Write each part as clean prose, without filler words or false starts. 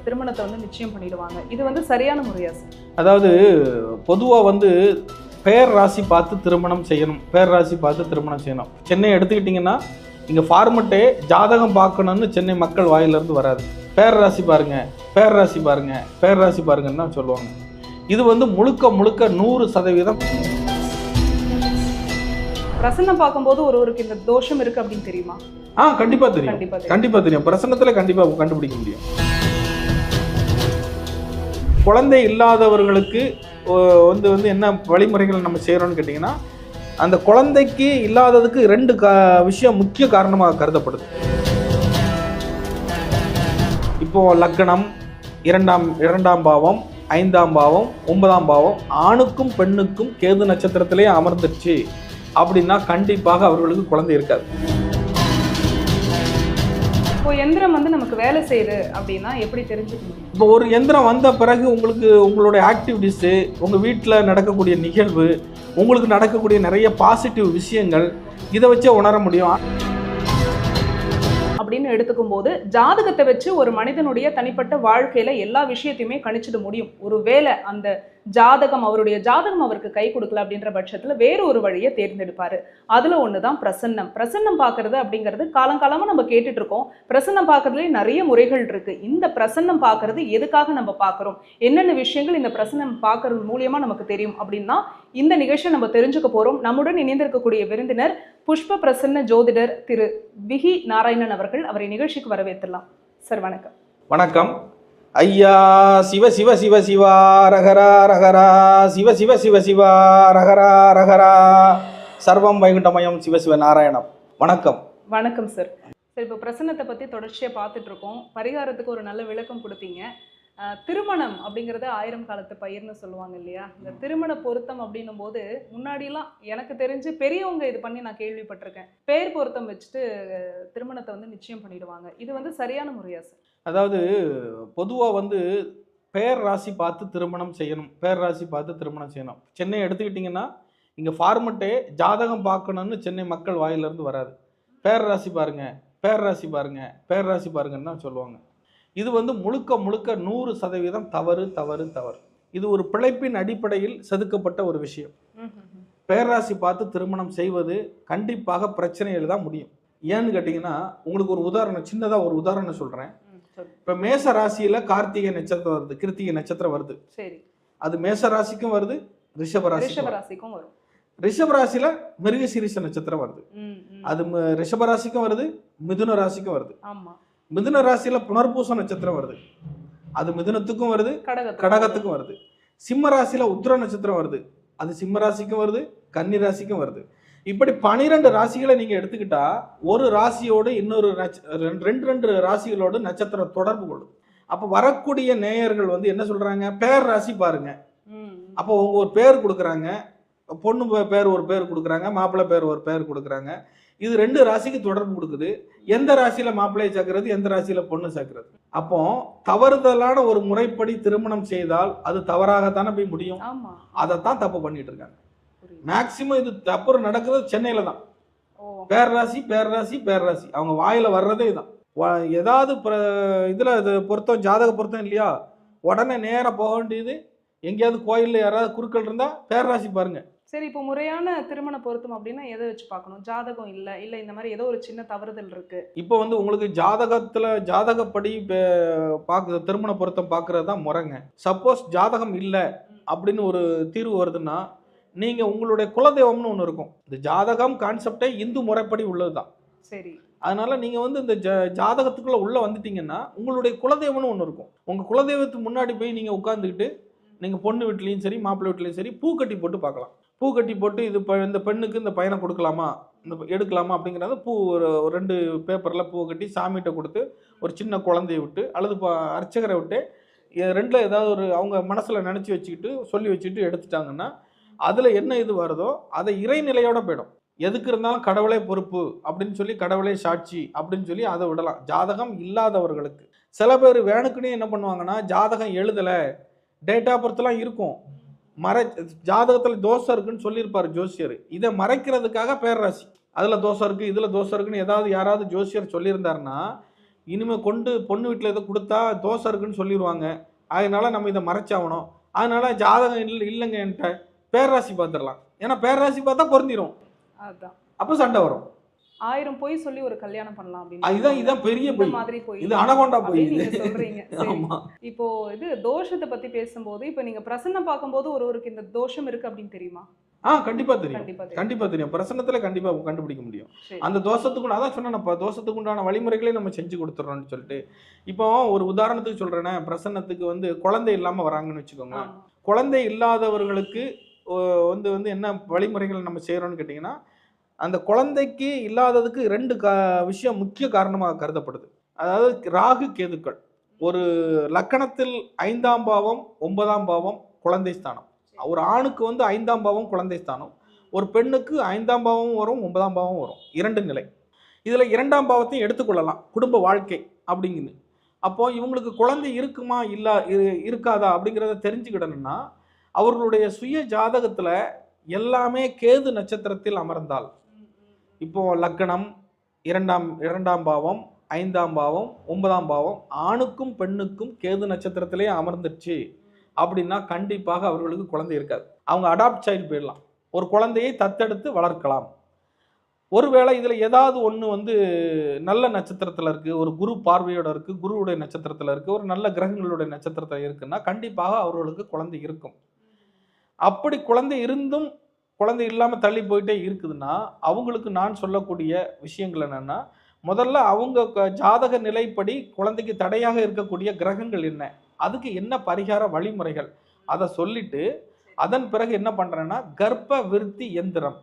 திருமணத்தை நிச்சயம் பண்ணிடுவாங்க. இது சரியான முறையா சார்? அதாவது பொதுவாக பெயர் ராசி பார்த்து திருமணம் செய்யணும், பெயர் ராசி பார்த்து திருமணம் செய்யணும். சென்னை எடுத்துக்கிட்டிங்கன்னா இங்கே ஃபார்மெட்டே ஜாதகம் பார்க்கணுன்னு சென்னை மக்கள் வாயிலிருந்து வராது. பெயர் ராசி பாருங்க, பெயர் ராசி பாருங்க, பெயர் ராசி பாருங்கன்னு தான் சொல்லுவாங்க. இது முழுக்க முழுக்க 100%. பிரசன்னம் பார்க்கும்போது ஒருவருக்கு இந்த தோஷம் இருக்கு அப்படின்னு தெரியுமா? கண்டிப்பா தெரியும், கண்டிப்பா தெரியும். பிரசன்னத்துல கண்டிப்பா கண்டுபிடிக்க முடியும். குழந்தை இல்லாதவர்களுக்கு என்ன வழிமுறைகள் நம்ம செய்யறோம்னு கேட்டீங்கன்னா, அந்த குழந்தைக்கு இல்லாததுக்கு 2 விஷயம் முக்கிய காரணமாக கருதப்படுது. இப்போ லக்னம், 2ஆம் பாவம், 5ஆம் பாவம், 9ஆம் பாவம் ஆணுக்கும் பெண்ணுக்கும் கேது நட்சத்திரத்திலே அமர்ந்துருச்சு அப்படின்னா கண்டிப்பாக அவர்களுக்கு குழந்தை இருக்காது. இப்போ எந்திரம் நமக்கு வேலை செய்யுது அப்படின்னா எப்படி தெரிஞ்சுக்க முடியும்? இப்போ ஒரு எந்திரம் வந்த பிறகு உங்களுடைய ஆக்டிவிட்டிஸு, உங்கள் வீட்டில் நடக்கக்கூடிய நிகழ்வு, உங்களுக்கு நடக்கக்கூடிய நிறைய பாசிட்டிவ் விஷயங்கள், இதை வச்சே உணர முடியும் அப்படின்னு எடுத்துக்கும் போது ஜாதகத்தை வச்சு ஒரு மனிதனுடைய தனிப்பட்ட வாழ்க்கையில எல்லா விஷயத்தையுமே கணிச்சிட முடியும். ஒருவேளை அந்த அவருடைய ஜாதகம் அவருக்கு கை கொடுக்கல அப்படின்ற பட்சத்துல வேற ஒரு வழியை தேர்ந்தெடுப்பாரு. அதுல ஒண்ணுதான் பிரசன்னம். பிரசன்னம் பார்க்கறது அப்படிங்கிறது காலங்காலமா நம்ம கேட்டுட்டு இருக்கோம். பிரசன்னம் பார்க்கறதுல நிறைய முறைகள் இருக்கு. இந்த பிரசன்னம் பார்க்கறது எதுக்காக நம்ம பார்க்கிறோம், என்னென்ன விஷயங்கள் இந்த பிரசன்னம் பார்க்கறது மூலியமா நமக்கு தெரியும் அப்படின்னா இந்த நிகழ்ச்சியை நம்ம தெரிஞ்சுக்க போறோம். நம்முடன் இணைந்திருக்கக்கூடிய விருந்தினர் புஷ்ப பிரசன்ன ஜோதிடர் திரு விஹி நாராயணன் அவர்கள். அவரை நிகழ்ச்சிக்கு வரவேற்றலாம். சார் வணக்கம். வணக்கம் ஐயா. சிவ சிவ சிவ சிவா ரகரா ரகரா, சிவ சிவ சிவ சிவா ரகரா ரகரா, சர்வம் வைகுண்டமயம் சிவ சிவ நாராயணம். வணக்கம். வணக்கம் சார். சார், இப்போ பிரசன்னத்தை பற்றி தொடர்ச்சியாக பார்த்துட்டு இருக்கோம். பரிகாரத்துக்கு ஒரு நல்ல விளக்கம் கொடுத்தீங்க. திருமணம் அப்படிங்கிறது 1000 காலத்து பயிர்னு சொல்லுவாங்க இல்லையா? இந்த திருமண பொருத்தம் அப்படின்னும் போது முன்னாடிலாம் எனக்கு தெரிஞ்சு பெரியவங்க இது பண்ணி நான் கேள்விப்பட்டிருக்கேன். பெயர் பொருத்தம் வச்சுட்டு திருமணத்தை நிச்சயம் பண்ணிடுவாங்க. இது சரியான முறையா சார்? அதாவது பொதுவாக பெயர் ராசி பார்த்து திருமணம் செய்யணும், பெயர் ராசி பார்த்து திருமணம் செய்யணும். சென்னை எடுத்துக்கிட்டிங்கன்னா இங்கே ஃபார்மெட்டே ஜாதகம் பார்க்கணுன்னு சென்னை மக்கள் வாயிலிருந்து வராது. பெயர் ராசி பாருங்க, பெயர் ராசி பாருங்க, பெயர் ராசி பாருங்கன்னு தான் சொல்லுவாங்க. இது முழுக்க முழுக்க 100% தவறு தவறு தவறு. இது ஒரு பிழைப்பின் அடிப்படையில் செதுக்கப்பட்ட ஒரு விஷயம். பெயர் ராசி பார்த்து திருமணம் செய்வது கண்டிப்பாக பிரச்சனையில் தான் முடியும். ஏன்னு கேட்டிங்கன்னா, உங்களுக்கு ஒரு உதாரணம், சின்னதாக ஒரு உதாரணம் சொல்கிறேன். இப்போ மேச ராசியில் கார்த்திகை நட்சத்திரம் வருது, கிருத்திகை நட்சத்திரம் வருது. சரி, அது மேச ராசிக்கும் வருது, ரிஷபராசிக்கும் வரும். ரிஷபராசியில் மிருகசீரிஷ நட்சத்திரம் வருது, அது ரிஷபராசிக்கும் வருது, மிதுன ராசிக்கும் வருது. மிதுன ராசியில புனர்பூச நட்சத்திரம் வருது, அது மிதுனத்துக்கும் வருது, கடகத்துக்கும் வருது. சிம்ம ராசியில உத்திர நட்சத்திரம் வருது, அது சிம்ம ராசிக்கும் வருது, கன்னி ராசிக்கும் வருது. இப்படி 12 ராசிகளை நீங்க எடுத்துக்கிட்டா ஒரு ராசியோடு இன்னொரு 2 ராசிகளோடு நட்சத்திரம் தொடர்பு கொள்ளும். அப்ப வரக்கூடிய நேயர்கள் என்ன சொல்றாங்க, பேர் ராசி பாருங்க. அப்போ உங்க ஒரு பேர் கொடுக்குறாங்க, பொண்ணு பேர் ஒரு பேர் கொடுக்குறாங்க, மாப்பிள்ளை பேர் ஒரு பேர் கொடுக்குறாங்க. இது 2 ராசிக்கு தொடர்பு கொடுக்குது. எந்த ராசியில மாப்பிள்ளையை சேர்க்கிறது, எந்த ராசியில பொண்ணு சேர்க்கிறது. அப்போ தவறுதலான ஒரு முறைப்படி திருமணம் செய்தால் அது தவறாகத்தானே போய் முடியும். அதைத்தான் தப்பு பண்ணிட்டு இருக்காங்க. மேக்சிமம் இது தப்பு நடக்கிறது சென்னையில தான். பேர் ராசி பேர் ராசி பேர் ராசி அவங்க வாயில வர்றதே தான். ஏதாவது இதுல இது பொருத்தம், ஜாதக பொருத்தம் இல்லையா, உடனே நேரம் போக வேண்டியது. எங்கேயாவது கோயில்ல யாராவது குறுக்கள் இருந்தா பேர் ராசி பாருங்க. சரி, இப்போ முறையான திருமண பொருத்தம் அப்படின்னா எதை வச்சு பார்க்கணும்? ஜாதகம் இல்ல இந்த மாதிரி ஏதோ ஒரு சின்ன தவறுதல் இருக்கு. இப்போ உங்களுக்கு ஜாதகப்படி திருமண பொருத்தம் பார்க்கறது தான் முறைங்க. சப்போஸ் ஜாதகம் இல்லை அப்படின்னு ஒரு தீர்வு வருதுன்னா நீங்க உங்களுடைய குலதெய்வம்னு ஒன்று இருக்கும். இந்த ஜாதகம் கான்செப்டே இந்து முறைப்படி உள்ளதுதான். சரி, அதனால நீங்க இந்த ஜாதகத்துக்குள்ள உள்ள வந்துட்டீங்கன்னா உங்களுடைய குலதெய்வம்னு ஒன்று இருக்கும். உங்க குலதெய்வத்துக்கு முன்னாடி போய் நீங்க உட்கார்ந்துக்கிட்டு நீங்க பொண்ணு வீட்லையும் சரி மாப்பிள்ளை வீட்லையும் சரி பூ கட்டி போட்டு பார்க்கலாம். பூ கட்டி போட்டு இந்த பெண்ணுக்கு இந்த பையனை கொடுக்கலாமா, இந்த எடுக்கலாமா அப்படிங்கிறத பூ ஒரு 2 பேப்பரில் பூ கட்டி சாமிகிட்ட கொடுத்து ஒரு சின்ன குழந்தைய விட்டு அல்லது அர்ச்சகரை விட்டு 2ல் ஏதாவது அவங்க மனசில் நினச்சி வச்சுக்கிட்டு சொல்லி வச்சுக்கிட்டு எடுத்துட்டாங்கன்னா அதில் என்ன இது வருதோ அதை இறைநிலையோட போயிடும். எதுக்கு இருந்தாலும் கடவுளே பொறுப்பு அப்படின்னு சொல்லி, கடவுளே சாட்சி அப்படின்னு சொல்லி அதை விடலாம். ஜாதகம் இல்லாதவர்களுக்கு சில பேர் வேணுக்குன்னே என்ன பண்ணுவாங்கன்னா, ஜாதகம் எழுதலை, டேட் ஆஃப் பர்த்லாம் இருக்கும், ஜாதகத்தில் தோஷம் இருக்குன்னு சொல்லியிருப்பார் ஜோசியர். இதை மறைக்கிறதுக்காக பேர் ராசி அதில் தோஷம் இருக்குது இதில் தோஷம் இருக்குன்னு யாராவது ஜோசியர் சொல்லியிருந்தாருன்னா இனிமே கொண்டு பொண்ணு வீட்டில் இதை கொடுத்தா தோசை இருக்குன்னு சொல்லிடுவாங்க, அதனால நம்ம இதை மறைச்சாகணும், அதனால ஜாதகம் இல்லைங்க என்கிட்ட, பேர்ராசி பார்த்துடலாம், ஏன்னா பேர்ராசி பார்த்தா பொருந்திரும், அதான் அப்போ சண்டை வரும். 1000 பொய் சொல்லி ஒரு கல்யாணம் பண்ணலாம் இதான் பெரிய இந்த பொய். மாதிரி போய் இது அனகொண்டா பொய் அப்படின்னு இது. நீங்க சொல்றீங்க. சரி. ஆமா. இப்போ இது தோஷத்தை பத்தி பேசும்போது இப்ப நீங்க பிரசன்னம் பார்க்கும்போது ஒருவருக்கு இந்த தோஷம் இருக்கு அப்படின்னு தெரியுமா? கண்டிப்பா தெரியும், கண்டிப்பா தெரியும். கண்டிப்பா தெரியும். பிரசன்னத்துல கண்டிப்பா கண்டுபிடிக்க முடியும். சரி. அந்த தோஷத்துக்கு அதான் சொன்னேன்ப்பா, தோஷத்துக்கு உண்டான வழிமுறைகளே நம்ம செஞ்சு கொடுத்துறோம்னு சொல்லிட்டு. இப்போ ஒரு உதாரணத்துக்கு சொல்றேனே, பிரசன்னத்துக்கு வந்து குழந்தை இல்லாம வராங்கன்னு வச்சுக்கோங்க. ஆமா. குழந்தை இல்லாதவர்களுக்கு வந்து என்ன வழிமுறைகள் நம்ம செய்யறோம்னு கேட்டிங்கன்னா, அந்த குழந்தைக்கு இல்லாததுக்கு 2 விஷயம் முக்கிய காரணமாக கருதப்படுது. அதாவது ராகு கேதுக்கள். ஒரு லக்கணத்தில் 5ஆம் பாவம் 9ஆம் பாவம் குழந்தை ஸ்தானம். ஒரு ஆணுக்கு வந்து 5ஆம் பாவம் குழந்தை ஸ்தானம், ஒரு பெண்ணுக்கு 5ஆம் பாவமும் வரும் 9ஆம் பாவம் வரும், 2 நிலை. இதில் 2ஆம் பாவத்தையும் எடுத்துக்கொள்ளலாம், குடும்ப வாழ்க்கை அப்படிங்குது. அப்போ இவங்களுக்கு குழந்தை இருக்குமா இருக்காதா அப்படிங்கிறத தெரிஞ்சுக்கிடணும்னா அவர்களுடைய சுய ஜாதகத்தில் எல்லாமே கேது நட்சத்திரத்தில் அமர்ந்தால், இப்போ லக்கணம் 2ஆம் பாவம் 5ஆம் பாவம் 9ஆம் பாவம் ஆணுக்கும் பெண்ணுக்கும் கேது நட்சத்திரத்திலே அமர்ந்துச்சு அப்படின்னா கண்டிப்பாக அவர்களுக்கு குழந்தை இருக்காது. அவங்க அடாப்ட் சைல்டு போயிடலாம், ஒரு குழந்தையை தத்தெடுத்து வளர்க்கலாம். ஒருவேளை இதில் ஏதாவது ஒன்று வந்து நல்ல நட்சத்திரத்தில் இருக்குது, ஒரு குரு பார்வையோட இருக்குது, குருவுடைய நட்சத்திரத்தில் இருக்குது, ஒரு நல்ல கிரகங்களுடைய நட்சத்திரத்தில் இருக்குன்னா கண்டிப்பாக அவர்களுக்கு குழந்தை இருக்கும். அப்படி குழந்தை இருந்தும் குழந்தை இல்லாமல் தள்ளி போயிட்டே இருக்குதுன்னா அவங்களுக்கு நான் சொல்லக்கூடிய விஷயங்கள் என்னென்னா, முதல்ல அவங்க ஜாதக நிலைப்படி குழந்தைக்கு தடையாக இருக்கக்கூடிய கிரகங்கள் என்ன, அதுக்கு என்ன பரிகார வழிமுறைகள் அதை சொல்லிட்டு அதன் பிறகு என்ன பண்றேன்னா கர்ப்ப விருத்தி எந்திரம்.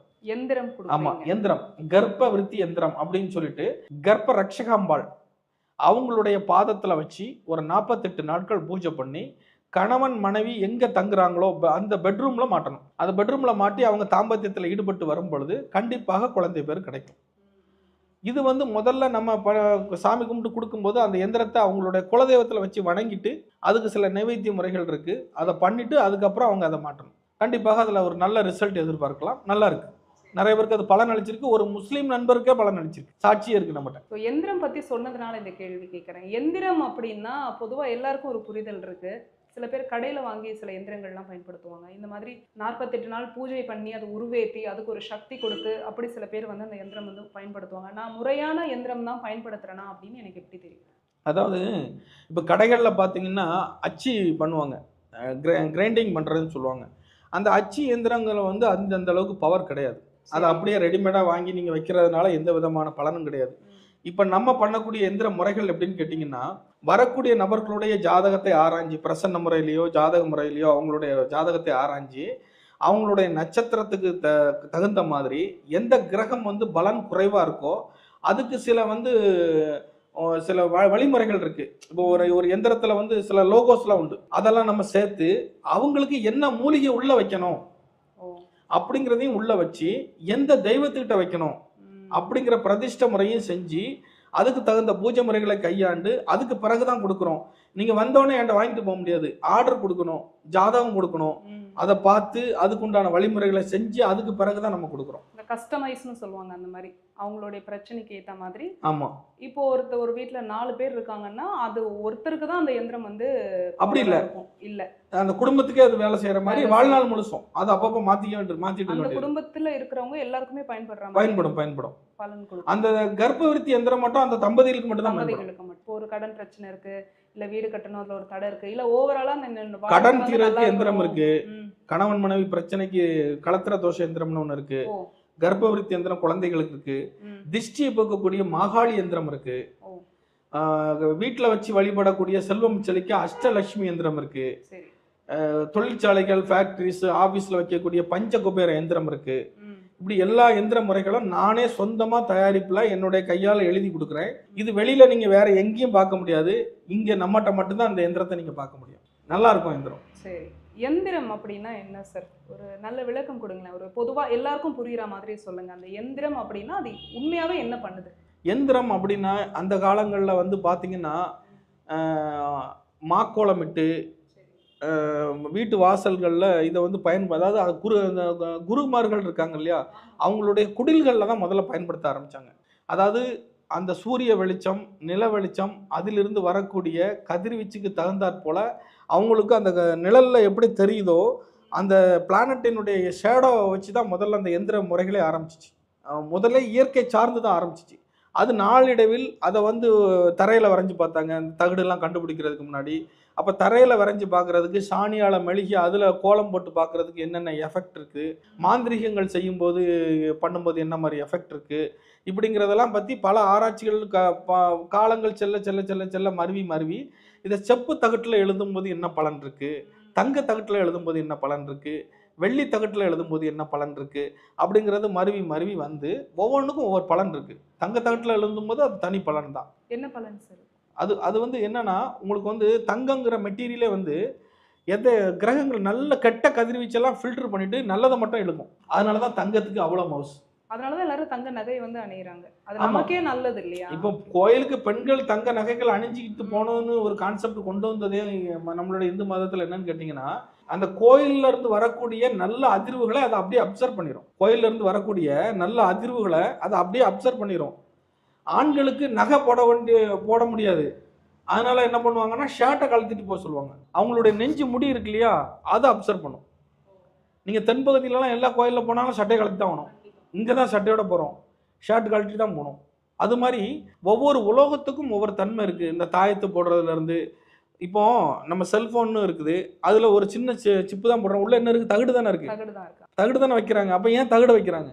ஆமா, எந்திரம், கர்ப்ப விருத்தி எந்திரம் அப்படின்னு சொல்லிட்டு கர்ப்ப ரட்சகாம்பாள் அவங்களுடைய பாதத்துல வச்சு ஒரு 48 நாட்கள் பூஜை பண்ணி கணவன் மனைவி எங்க தங்குறாங்களோ அந்த பெட்ரூம்ல மாட்டணும். அந்த பெட்ரூம்ல மாட்டி அவங்க தாம்பத்தியத்தில் ஈடுபட்டு வரும் பொழுது கண்டிப்பாக குழந்தை பேர் கிடைக்கும். இது வந்து முதல்ல நம்ம சாமி கும்பிட்டு கொடுக்கும்போது அந்த எந்திரத்தை அவங்களுடைய குலதெய்வத்தில் வச்சு வணங்கிட்டு அதுக்கு சில நைவேத்திய முறைகள் இருக்கு, அதை பண்ணிட்டு அதுக்கப்புறம் அவங்க அதை மாட்டணும். கண்டிப்பாக அதில் ஒரு நல்ல ரிசல்ட் எதிர்பார்க்கலாம். நல்லா இருக்கு, நிறைய பேருக்கு அது பலன் அளிச்சிருக்கு. ஒரு முஸ்லீம் நண்பருக்கே பலன் அளிச்சிருக்கு, சாட்சியே இருக்கு நம்மகிட்ட. எந்திரம் பத்தி சொன்னதுனால இந்த கேள்வி கேட்கிறேன். எந்திரம் அப்படின்னா பொதுவா எல்லாருக்கும் ஒரு புரிதல் இருக்கு. சில பேர் கடையில் வாங்கி சில எந்திரங்கள்லாம் பயன்படுத்துவாங்க. இந்த மாதிரி 48 நாள் பூஜை பண்ணி அது உருவேற்றி அதுக்கு ஒரு சக்தி கொடுத்து அப்படி சில பேர் வந்து அந்த எந்திரம் வந்து பயன்படுத்துவாங்க. நான் முறையான எந்திரம் தான் பயன்படுத்துறேனா அப்படின்னு எனக்கு எப்படி தெரியும்? அதாவது இப்போ கடைகளில் பார்த்தீங்கன்னா அச்சு பண்ணுவாங்க, கிரைண்டிங் பண்ணுறதுன்னு சொல்லுவாங்க. அந்த அச்சு எந்திரங்களை வந்து அந்த அளவுக்கு பவர் கிடையாது. அதை அப்படியே ரெடிமேடாக வாங்கி நீங்கள் வைக்கிறதுனால எந்த விதமான பலனும் கிடையாது. இப்போ நம்ம பண்ணக்கூடிய எந்திர முறைகள் எப்படின்னு கேட்டிங்கன்னா, வரக்கூடிய நபர்களுடைய ஜாதகத்தை ஆராய்ஞ்சி பிரசன்ன முறையிலையோ ஜாதக முறையிலையோ அவங்களுடைய ஜாதகத்தை ஆராய்ஞ்சி அவங்களுடைய நட்சத்திரத்துக்கு தகுந்த மாதிரி எந்த கிரகம் வந்து பலன் குறைவாக இருக்கோ அதுக்கு சில வழிமுறைகள் இருக்கு. இப்போ ஒரு எந்திரத்துல வந்து சில லோகோஸ்லாம் உண்டு, அதெல்லாம் நம்ம சேர்த்து அவங்களுக்கு என்ன மூலிகை உள்ள வைக்கணும் அப்படிங்கிறதையும் உள்ள வச்சு எந்த தெய்வத்துக்கிட்ட வைக்கணும் அப்படிங்கிற பிரதிஷ்ட முறையும் செஞ்சு அதுக்கு தகுந்த பூஜை முறைகளை கையாண்டு அதுக்கு பிறகுதான் கொடுக்குறோம். நீங்க வந்தோடனே என்கிட்ட வாங்கிட்டு போக முடியாது, ஆர்டர் கொடுக்கணும், ஜாதகம் கொடுக்கணும், அதை பார்த்து அதுக்குண்டான வழிமுறைகளை செஞ்சு அதுக்கு பிறகுதான் நம்ம கொடுக்குறோம். இந்த கஸ்டமைஸ்னு சொல்லுவாங்க, அந்த மாதிரி அவங்களுடைய பிரச்சனைக்கு ஏற்ற மாதிரி. ஆமா, இப்போ ஒரு வீட்டுல 4 பேர் இருக்காங்கன்னா அது ஒருத்தருக்கு தான் அந்த எந்திரம் வந்து அப்படி இல்ல அந்த குடும்பத்துக்கே அது வேலை செய்யற மாதிரி வாழ்நாள் முழுசும் அது அப்பப்போ மாத்திட்டு அந்த குடும்பத்துல இருக்கிறவங்க எல்லாருக்குமே பயன்படும் பலன் கொடுக்கும். அந்த கர்ப்ப விருத்தி எந்திரம் மட்டும் அந்த தம்பதிகளுக்கு மட்டும் தான் பயன்படும். ஒரு கடன் பிரச்சனை இருக்கு, இல்ல வீடு கட்டணும், அதுல ஒரு தடை இருக்கு, இல்ல ஓவராலா கடன் தீர்வுக்கு எந்திரம் இருக்கு, கணவன் மனைவி பிரச்சனைக்கு கலத்திர தோஷ எந்திரம்னு ஒண்ணு இருக்கு, கர்ப்ப விருத்தி எந்திரம் குழந்தைகளுக்கு இருக்கு, திஷ்டியை போக்கக்கூடிய மாகாளி எந்திரம் இருக்கு, வீட்டுல வச்சு வழிபடக்கூடிய செல்வம் செழிக்க அஷ்டலட்சுமி எந்திரம் இருக்கு, தொழிற்சாலைகள் ஃபேக்டரிஸ் ஆபீஸ்ல வைக்கக்கூடிய பஞ்ச குபேர எந்திரம் இருக்கு. இப்படி எல்லா எந்திர முறைகளும் நானே சொந்தமா தயாரிப்புல என்னுடைய கையால எழுதி கொடுக்குறேன். இது வெளியில நீங்க வேற எங்கேயும் பார்க்க முடியாது, இங்க நம்மகிட்ட மட்டும்தான் அந்த எந்திரத்தை நீங்க பார்க்க முடியும். நல்லா இருக்கும் எந்திரம். சரி, எந்திரம் அப்படின்னா என்ன சார்? ஒரு நல்ல விளக்கம் கொடுங்களேன், ஒரு பொதுவா எல்லாருக்கும் புரியுற மாதிரி சொல்லுங்க. அந்த எந்திரம் அப்படின்னா அது உண்மையாவே என்ன பண்ணுது? எந்திரம் அப்படின்னா அந்த காலங்களில் வந்து பார்த்தீங்கன்னா மாக்கோளமிட்டு வீட்டு வாசல்களில் இதை வந்து அதாவது குருமார்கள் இருக்காங்க இல்லையா, அவங்களுடைய குடில்களில் தான் முதல்ல பயன்படுத்த ஆரம்பித்தாங்க. அதாவது அந்த சூரிய வெளிச்சம், நில வெளிச்சம், அதிலிருந்து வரக்கூடிய கதிர்வீச்சுக்கு தகுந்தாற் போல அவங்களுக்கு அந்த நிழல்ல எப்படி தெரியுதோ அந்த பிளானட்டினுடைய ஷேடோவை வச்சு தான் முதல்ல அந்த எந்திர முறைகளே ஆரம்பிச்சிச்சு. முதல்ல இயற்கை சார்ந்து தான் ஆரம்பிச்சிச்சு. அது நாளடைவில் அதை வந்து தரையில் வரைஞ்சி பார்த்தாங்க, அந்த தகடுலாம் கண்டுபிடிக்கிறதுக்கு முன்னாடி. அப்போ தரையில் வரைஞ்சி பார்க்குறதுக்கு சாணியால் மெழுகி அதில் கோலம் போட்டு பார்க்குறதுக்கு என்னென்ன எஃபெக்ட் இருக்குது, மாந்திரிகங்கள் செய்யும்போது பண்ணும்போது என்ன மாதிரி எஃபெக்ட் இருக்குது, இப்படிங்கிறதெல்லாம் பற்றி பல ஆராய்ச்சிகள் காலங்கள் செல்ல செல்ல செல்ல செல்ல மருவி இதை செப்பு தகட்டில் எழுதும்போது என்ன பலன் இருக்குது, தங்க தகட்டில் எழுதும்போது என்ன பலன் இருக்குது, வெள்ளி தகட்டில் எழுதும்போது என்ன பலன் இருக்குது அப்படிங்கிறது மருவி வந்து ஒவ்வொன்றுக்கும் ஒவ்வொரு பலன் இருக்குது. தங்க தகட்டில் எழுதும்போது அது தனி பலன் தான். என்ன பலன் சார்? அது வந்து என்னன்னா, உங்களுக்கு வந்து தங்கங்கிற மெட்டீரியலே வந்து எந்த கிரகங்கள் நல்ல கெட்ட கதிர்வீச்செல்லாம் ஃபில்டர் பண்ணிட்டு நல்லதை மட்டும் எழுதும். அதனால தான் தங்கத்துக்கு அவ்வளோ மவுஸ். அதனாலதான் எல்லாரும் தங்க நகை வந்து அணியிறாங்க. அது நமக்கே நல்லது இல்லையா? இப்போ கோயிலுக்கு பெண்கள் தங்க நகைகள் அணிஞ்சிக்கிட்டு போகணும்னு ஒரு கான்செப்ட் கொண்டு வந்ததே நம்மளுடைய இந்து மதத்தில் என்னன்னு கேட்டிங்கன்னா, அந்த கோயில்ல இருந்து வரக்கூடிய நல்ல அதிர்வுகளை அதை அப்படியே அப்சர்வ் பண்ணிடும். கோயில்ல இருந்து வரக்கூடிய நல்ல அதிர்வுகளை அதை அப்படியே அப்சர்வ் பண்ணிடும். ஆண்களுக்கு நகை போட முடியாது. அதனால என்ன பண்ணுவாங்கன்னா ஷர்ட்டை கழட்டிட்டு போக சொல்லுவாங்க. அவங்களுடைய நெஞ்சு முடி இருக்கு இல்லையா, அதை அப்சர்வ் பண்ணும். நீங்கள் தென்பகுதியிலலாம் எல்லா கோயிலில் போனாலும் சட்டையை கழட்டி தான் வேணும். இங்கே தான் சட்டையோட போகிறோம், ஷர்ட் கழட்டி தான் போகணும். அது மாதிரி ஒவ்வொரு உலோகத்துக்கும் ஒவ்வொரு தன்மை இருக்குது. இந்த தாயத்து போடுறதுலேருந்து இப்போ நம்ம செல்ஃபோன்னு இருக்குது, அதில் ஒரு சின்ன சிப்பு தான் போடுறோம், உள்ள என்ன இருக்குது, தகடு தானே இருக்குது, தகடு தானே வைக்கிறாங்க. அப்போ ஏன் தகடு வைக்கிறாங்க?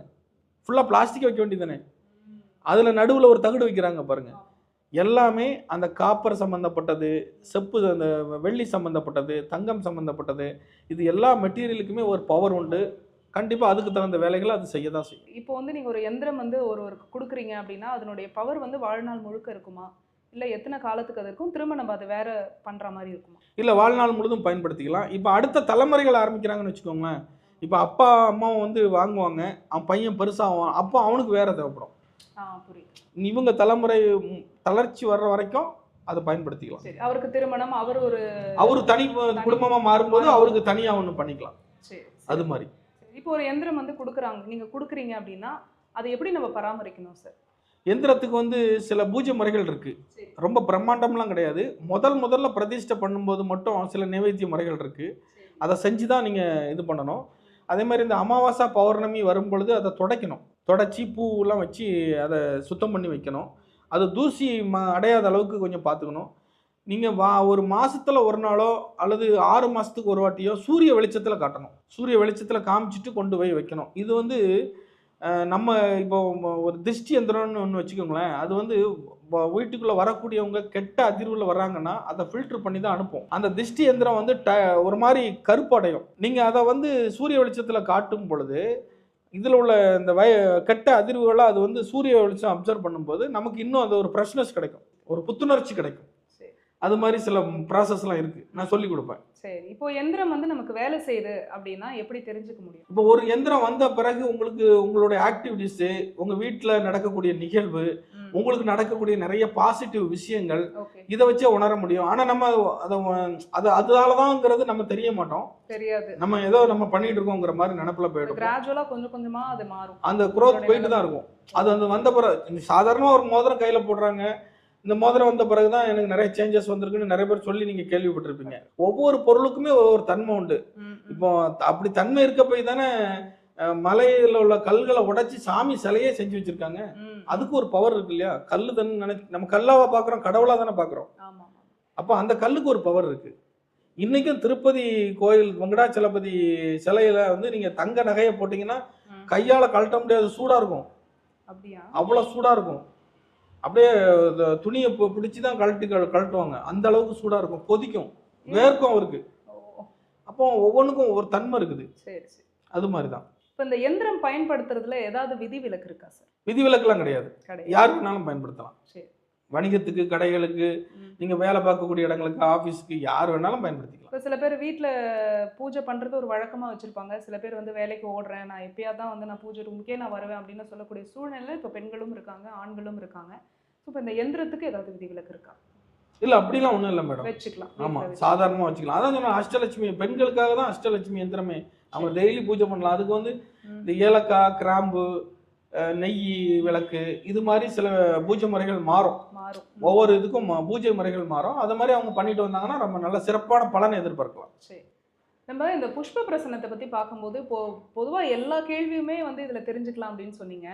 ஃபுல்லாக பிளாஸ்டிக் வைக்க வேண்டியது தானே. அதில் நடுவில் ஒரு தகடு வைக்கிறாங்க பாருங்க. எல்லாமே அந்த காப்பர் சம்மந்தப்பட்டது, செப்பு, அந்த வெள்ளி சம்மந்தப்பட்டது, தங்கம் சம்மந்தப்பட்டது, இது எல்லா மெட்டீரியலுக்குமே ஒரு பவர் உண்டு. கண்டிப்பாக அதுக்கு தகுந்த வேலைகளை அது செய்ய தான் செய்யும். இப்போ வந்து நீங்கள் ஒரு எந்திரம் வந்து ஒருவருக்கு கொடுக்குறீங்க அப்படின்னா அதனுடைய பவர் வந்து வாழ்நாள் முழுக்க இருக்குமா, இல்லை எத்தனை காலத்துக்கு அது இருக்கும், திரும்ப நம்ம அதை வேற பண்ணுற மாதிரி இருக்குமா? இல்லை, வாழ்நாள் முழுதும் பயன்படுத்திக்கலாம். இப்போ அடுத்த தலைமுறைகள் ஆரம்பிக்கிறாங்கன்னு வச்சுக்கோங்களேன். இப்போ அப்பா அம்மாவும் வந்து வாங்குவாங்க, அவன் பையன் பெருசாகும், அப்போ அவனுக்கு வேற தேவைப்படும். புரியுது. இவங்க தலைமுறை தளர்ச்சி வர்ற வரைக்கும் அதை பயன்படுத்திக்கலாம். சரி, அவருக்கு திருமணம், அவரு தனி குடும்பமா மாறும்போது அவருக்கு தனியா ஒன்று பண்ணிக்கலாம். சரி, அது மாதிரி. இப்போ ஒரு எந்திரம் வந்து கொடுக்குறாங்க, நீங்க கொடுக்குறீங்க அப்படின்னா அதை எப்படி நம்ம பராமரிக்கணும் சார்? எந்திரத்துக்கு வந்து சில பூஜை முறைகள் இருக்கு. ரொம்ப பிரம்மாண்டம்லாம் கிடையாது. முதல்ல பிரதிஷ்டை பண்ணும்போது மட்டும் சில நைவேத்திய முறைகள் இருக்கு. அதை செஞ்சு தான் நீங்க இது பண்ணணும். அதே மாதிரி இந்த அமாவாசை பௌர்ணமி வரும் பொழுது அதை துடைக்கணும். தொடச்சி பூவெல்லாம் வச்சு அதை சுத்தம் பண்ணி வைக்கணும். அது தூசி அடையாத அளவுக்கு கொஞ்சம் பார்த்துக்கணும். நீங்கள் ஒரு மாதத்தில் ஒரு நாளோ அல்லது 6 மாதத்துக்கு ஒரு வாட்டியோ சூரிய வெளிச்சத்தில் காட்டணும். சூரிய வெளிச்சத்தில் காமிச்சிட்டு கொண்டு போய் வைக்கணும். இது வந்து நம்ம இப்போ ஒரு திருஷ்டி எந்திரம்னு ஒன்று வச்சுக்கோங்களேன். அது வந்து வீட்டுக்குள்ளே வரக்கூடியவங்க கெட்ட அதிர்வில் வர்றாங்கன்னா அதை ஃபில்டர் பண்ணி தான் அனுப்பும். அந்த திருஷ்டி எந்திரம் வந்து ஒரு மாதிரி கருப்படையும். நீங்கள் அதை வந்து சூரிய வெளிச்சத்தில் காட்டும் பொழுது இதில் உள்ள இந்த கெட்ட அதிர்வுகளாக அது வந்து சூரிய வெளிச்சம் அப்சர்வ் பண்ணும்போது நமக்கு இன்னும் அது ஒரு ஃப்ரெஷ்னஸ் கிடைக்கும், ஒரு புத்துணர்ச்சி கிடைக்கும். அது மாதிரி சில ப்ராசஸ்லாம் இருக்குது, நான் சொல்லி கொடுப்பேன். சரி, இப்போ எந்திரம் வந்து நமக்கு வேலை செய்யுது அப்படின்னா எப்படி தெரிஞ்சுக்க முடியும்? இப்போ ஒரு எந்திரம் வந்த பிறகு உங்களுக்கு உங்களுடைய ஆக்டிவிட்டீஸு, உங்கள் வீட்டில் நடக்கக்கூடிய நிகழ்வு, உங்களுக்கு நடக்கக்கூடிய நிறைய பாசிட்டிவ் விஷயங்கள், இதை வச்சே உணர முடியும். ஆனால் நம்ம அதை அதனாலதான்ங்கிறது நம்ம தெரிய மாட்டோம், தெரியாது. நம்ம ஏதோ நம்ம பண்ணிட்டு இருக்கோங்கிற மாதிரி நினைப்புல போயிடும். கிராஜுவலாக கொஞ்சம் கொஞ்சமாக அது மாறும், அந்த குரோத் போயிட்டு தான் இருக்கும். அது அந்த வந்த பிறகு சாதாரணமாக ஒரு மோதிரம் கையில் போடுறாங்க, இந்த மோதிரம் வந்த பிறகு தான் எனக்கு நிறைய சேஞ்சஸ் வந்திருக்குன்னு நிறைய பேர் சொல்லி நீங்கள் கேள்விப்பட்டிருப்பீங்க. ஒவ்வொரு பொருளுக்குமே ஒவ்வொரு தன்மை உண்டு. இப்போ அப்படி தன்மை இருக்க போய் தானே மலையில் உள்ள கல்களை உடைச்சி சாமி சிலையே செஞ்சு வச்சிருக்காங்க. அதுக்கு ஒரு பவர் இருக்கு இல்லையா? கல்லு தானே நம்ம கல்லாவா பார்க்குறோம், கடவுளாக தானே பார்க்குறோம். அப்போ அந்த கல்லுக்கு ஒரு பவர் இருக்கு. இன்னைக்கும் திருப்பதி கோயில் வெங்கடாச்சலபதி சிலையில வந்து நீங்க தங்க நகையை போட்டீங்கன்னா கையால கழட்ட முடியாத சூடா இருக்கும். அப்படியா? அவ்வளவு சூடா இருக்கும். அப்படியே துணியை பிடிச்சி தான் கழட்டுவாங்க. அந்த அளவுக்கு சூடா இருக்கும், கொதிக்கும், வேர்க்கும் அவருக்கு. அப்போ ஒவ்வொன்றுக்கும் ஒவ்வொரு தன்மை இருக்குது. சரி சரி, அது மாதிரி தான். இப்போ இந்த எந்திரம் பயன்படுத்துறதுல ஏதாவது விதிவிலக்கு இருக்கா சார்? விதிவிலக்குலாம் கிடையாது, யாருக்கு வேணாலும் பயன்படுத்தலாம். சரி, வணிகத்துக்கு, கடைகளுக்கு, நீங்க வேலை பார்க்கக்கூடிய இடங்களுக்கு, ஆஃபீஸ்க்கு, யார் வேணாலும் பயன்படுத்திக்கலாம். இப்போ சில பேர் வீட்டில் பூஜை பண்ணுறது ஒரு வழக்கமாக வச்சுருப்பாங்க. சில பேர் வந்து வேலைக்கு ஓடுறேன், நான் எப்பயாவது தான் வந்து நான் பூஜை ரூமுக்கே நான் வருவேன் அப்படின்னு சொல்லக்கூடிய சூழ்நிலை இப்போ பெண்களும் இருக்காங்க, ஆண்களும் இருக்காங்க. ஸோ இப்போ இந்த எந்திரத்துக்கு ஏதாவது விதிவிலக்கு இருக்கா? இல்லை, அப்படிலாம் ஒன்றும் இல்லை மேடம், வச்சுக்கலாம். ஆமாம், சாதாரணமாக வச்சுக்கலாம். அதான் சொன்னால் அஷ்டலட்சுமி, பெண்களுக்காக தான் அஷ்டலட்சுமி எந்திரமே. அவங்க டெய்லி பூஜை பண்ணலாம். அதுக்கு வந்து இந்த ஏலக்காய், கிராம்பு, நெய் விளக்கு, இது மாதிரி சில பூஜை முறைகள் மாறும். மாறும். ஒவ்வொரு இதுக்கும் பூஜை முறைகள் மாறும். அது மாதிரி அவங்க பண்ணிட்டு வந்தாங்கன்னா ரொம்ப நல்ல சிறப்பான பலனை எதிர்பார்க்கலாம். சரி. நம்ம இந்த புஷ்ப பிரசன்னத்தை பத்தி பார்க்கும்போது பொதுவா எல்லா கேள்வியுமே வந்து இதுல தெரிஞ்சுக்கலாம் அப்படின்னு சொன்னீங்க.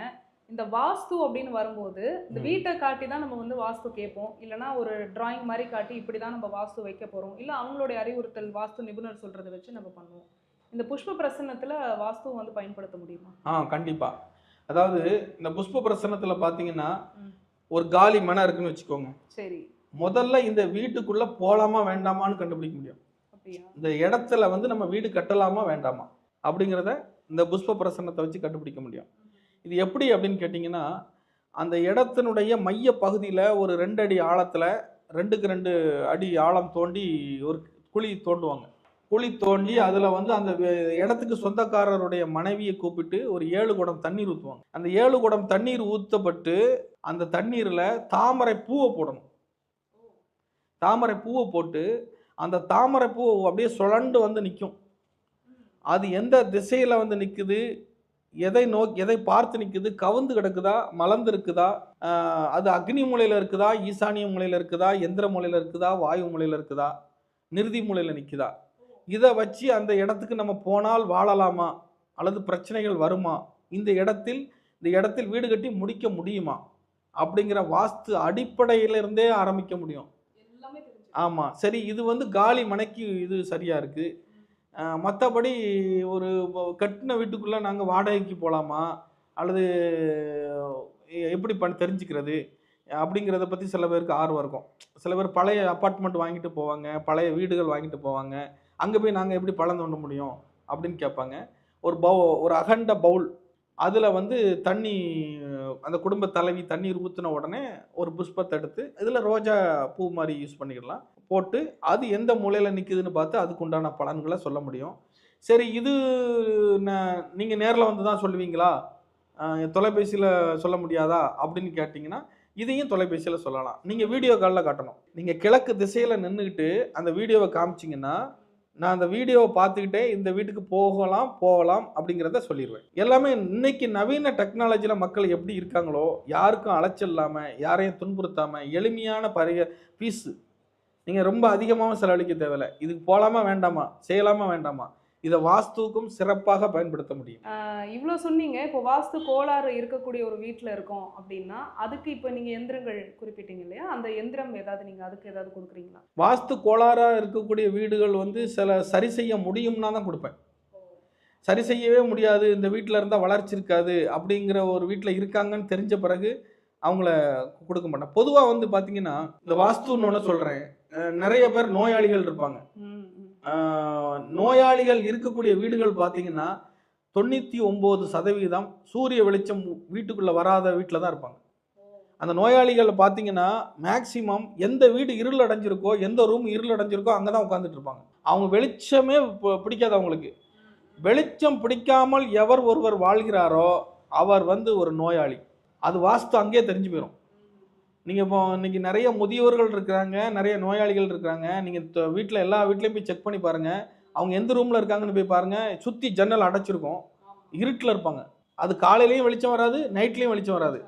இந்த வாஸ்து அப்படின்னு வரும்போது இந்த வீட்டை காட்டி தான் நம்ம வந்து வாஸ்து கேட்போம், இல்லைன்னா ஒரு டிராயிங் மாதிரி காட்டி இப்படிதான் நம்ம வாஸ்து வைக்க போறோம், இல்ல அவங்களுடைய அறிவுறுத்தல் வாஸ்து நிபுணர் சொல்றதை வச்சு நம்ம பண்ணுவோம். இந்த புஷ்ப பிரசன்னத்துல வாஸ்து வந்து பயன்படுத்த முடியுமா? கண்டிப்பா. அதாவது இந்த புஷ்ப பிரசன்னத்துல பாத்தீங்கன்னா ஒரு காலி மனை இருக்குன்னு வச்சுக்கோங்க. சரி. முதல்ல இந்த வீட்டுக்குள்ள போலாமா வேண்டாமான்னு கண்டுபிடிக்க முடியும். இந்த இடத்துல வந்து நம்ம வீடு கட்டலாமா வேண்டாமா அப்படிங்கிறத இந்த புஷ்ப பிரசன்னத்தை வச்சு கண்டுபிடிக்க முடியும். இது எப்படி அப்படின்னு கேட்டிங்கன்னா, அந்த இடத்தினுடைய மைய பகுதியில் ஒரு 2 அடி ஆழத்தில் 2க்கு 2 அடி ஆழம் தோண்டி ஒரு குழி தோண்டுவாங்க. குழி தோண்டி அதில் வந்து அந்த இடத்துக்கு சொந்தக்காரருடைய மனைவியை கூப்பிட்டு ஒரு 7 குடம் தண்ணீர் ஊற்றுவாங்க. அந்த 7 குடம் தண்ணீர் ஊற்றப்பட்டு அந்த தண்ணீரில் தாமரை பூவை போடணும். தாமரை பூவை போட்டு அந்த தாமரை பூ அப்படியே சுழண்டு வந்து நிற்கும். அது எந்த திசையில் வந்து நிற்குது, எதை பார்த்து நிற்குது, கவுந்து கிடக்குதா, மலர்ந்து இருக்குதா, அது அக்னி மூலையில் இருக்குதா, ஈசானிய மூலையில் இருக்குதா, எந்திர மூலையில் இருக்குதா, வாயு மூலையில் இருக்குதா, நிறுதி மூலையில் நிற்குதா, இதை வச்சு அந்த இடத்துக்கு நம்ம போனால் வாழலாமா அல்லது பிரச்சனைகள் வருமா, இந்த இடத்தில் வீடு கட்டி முடிக்க முடியுமா அப்படிங்கிற வாஸ்து அடிப்படையிலிருந்தே ஆரம்பிக்க முடியும். ஆமாம். சரி, இது வந்து காலி மனைக்கு இது சரியாக இருக்குது. மற்றபடி ஒரு கட்டின வீட்டுக்குள்ளே நாங்கள் வாடகைக்கு போகலாமா அல்லது எப்படி தெரிஞ்சுக்கிறது அப்படிங்கிறத பற்றி சில பேருக்கு ஆர்வம் இருக்கும். சில பேர் பழைய அப்பார்ட்மெண்ட் வாங்கிட்டு போவாங்க, பழைய வீடுகள் வாங்கிட்டு போவாங்க. அங்கே போய் நாங்கள் எப்படி பழம் தோண்ட முடியும் அப்படின்னு கேட்பாங்க. ஒரு அகண்ட பவுல், அதில் வந்து தண்ணி, அந்த குடும்ப தலைவி தண்ணீர் ஊற்றின உடனே ஒரு புஷ்பத்தை எடுத்து இதில் ரோஜா பூ மாதிரி யூஸ் பண்ணிக்கலாம் போட்டு அது எந்த மூலையில் நிற்குதுன்னு பார்த்து அதுக்கு உண்டான பலன்களை சொல்ல முடியும். சரி, இது நீங்கள் நேரில் வந்து தான் சொல்லுவீங்களா, தொலைபேசியில் சொல்ல முடியாதா அப்படின்னு கேட்டிங்கன்னா இதையும் தொலைபேசியில் சொல்லலாம். நீங்கள் வீடியோ காலில் காட்டணும். நீங்கள் கிழக்கு திசையில் நின்றுக்கிட்டு அந்த வீடியோவை காமிச்சிங்கன்னா நான் அந்த வீடியோவை பார்த்துக்கிட்டே இந்த வீட்டுக்கு போகலாம் அப்படிங்கிறத சொல்லிடுவேன். எல்லாமே இன்னைக்கு நவீன டெக்னாலஜியில் மக்கள் எப்படி இருக்காங்களோ, யாருக்கும் அலைச்சல் இல்லாமல், யாரையும் துன்புறுத்தாமல், எளிமையான ஃபீஸு நீங்கள் ரொம்ப அதிகமாக செலவழிக்க தேவையில்லை. இதுக்கு போகலாமா வேண்டாமா, செய்யலாமா வேண்டாமா, இதை வாஸ்துவுக்கும் சிறப்பாக பயன்படுத்த முடியும். இவ்வளோ சொன்னீங்க. இப்போ வாஸ்து கோளாறு இருக்கக்கூடிய ஒரு வீட்டில் இருக்கோம் அப்படின்னா அதுக்கு இப்போ நீங்கள் எந்திரங்கள் குறிப்பிட்டீங்க இல்லையா, அந்த எந்திரம் ஏதாவது நீங்கள் அதுக்கு ஏதாவது கொடுக்குறீங்களா? வாஸ்து கோளாறாக இருக்கக்கூடிய வீடுகள் வந்து சரி செய்ய முடியும்னா தான் கொடுப்பேன். சரி செய்யவே முடியாது, இந்த வீட்டில் இருந்தால் வளர்ச்சி இருக்காது அப்படிங்கிற ஒரு வீட்டில் இருக்காங்கன்னு தெரிஞ்ச பிறகு அவங்கள கொடுக்க மாட்டேன். பொதுவாக வந்து பார்த்தீங்கன்னா இந்த வாஸ்துன்னு ஒன்று சொல்கிறேன், நிறைய பேர் நோயாளிகள் இருப்பாங்க. நோயாளிகள் இருக்கக்கூடிய வீடுகள் பார்த்தீங்கன்னா 99% சூரிய வெளிச்சம் வீட்டுக்குள்ளே வராத வீட்டில் தான் இருப்பாங்க. அந்த நோயாளிகள் பார்த்தீங்கன்னா மேக்சிமம் எந்த வீடு இருள் அடைஞ்சிருக்கோ, எந்த ரூம் இருள் அடைஞ்சிருக்கோ அங்கே தான் உட்காந்துட்டு இருப்பாங்க. அவங்க வெளிச்சமே பிடிக்காது. அவங்களுக்கு வெளிச்சம் பிடிக்காமல் எவர் ஒருவர் வாழ்கிறாரோ அவர் வந்து ஒரு நோயாளி. அது வாஸ்து அங்கேயே தெரிஞ்சு போயிடும். நீங்கள் இப்போ இன்றைக்கி நிறைய முதியோர்கள் இருக்கிறாங்க, நிறைய நோயாளிகள் இருக்கிறாங்க. நீங்கள் வீட்டில் எல்லா வீட்லேயும் போய் செக் பண்ணி பாருங்கள், அவங்க எந்த ரூமில் இருக்காங்கன்னு போய் பாருங்கள். சுற்றி ஜன்னல் அடைச்சிருக்கும், இருட்டில் இருப்பாங்க. அது காலையிலையும் வெளிச்சம் வராது, நைட்லேயும் வெளிச்சம் வராது.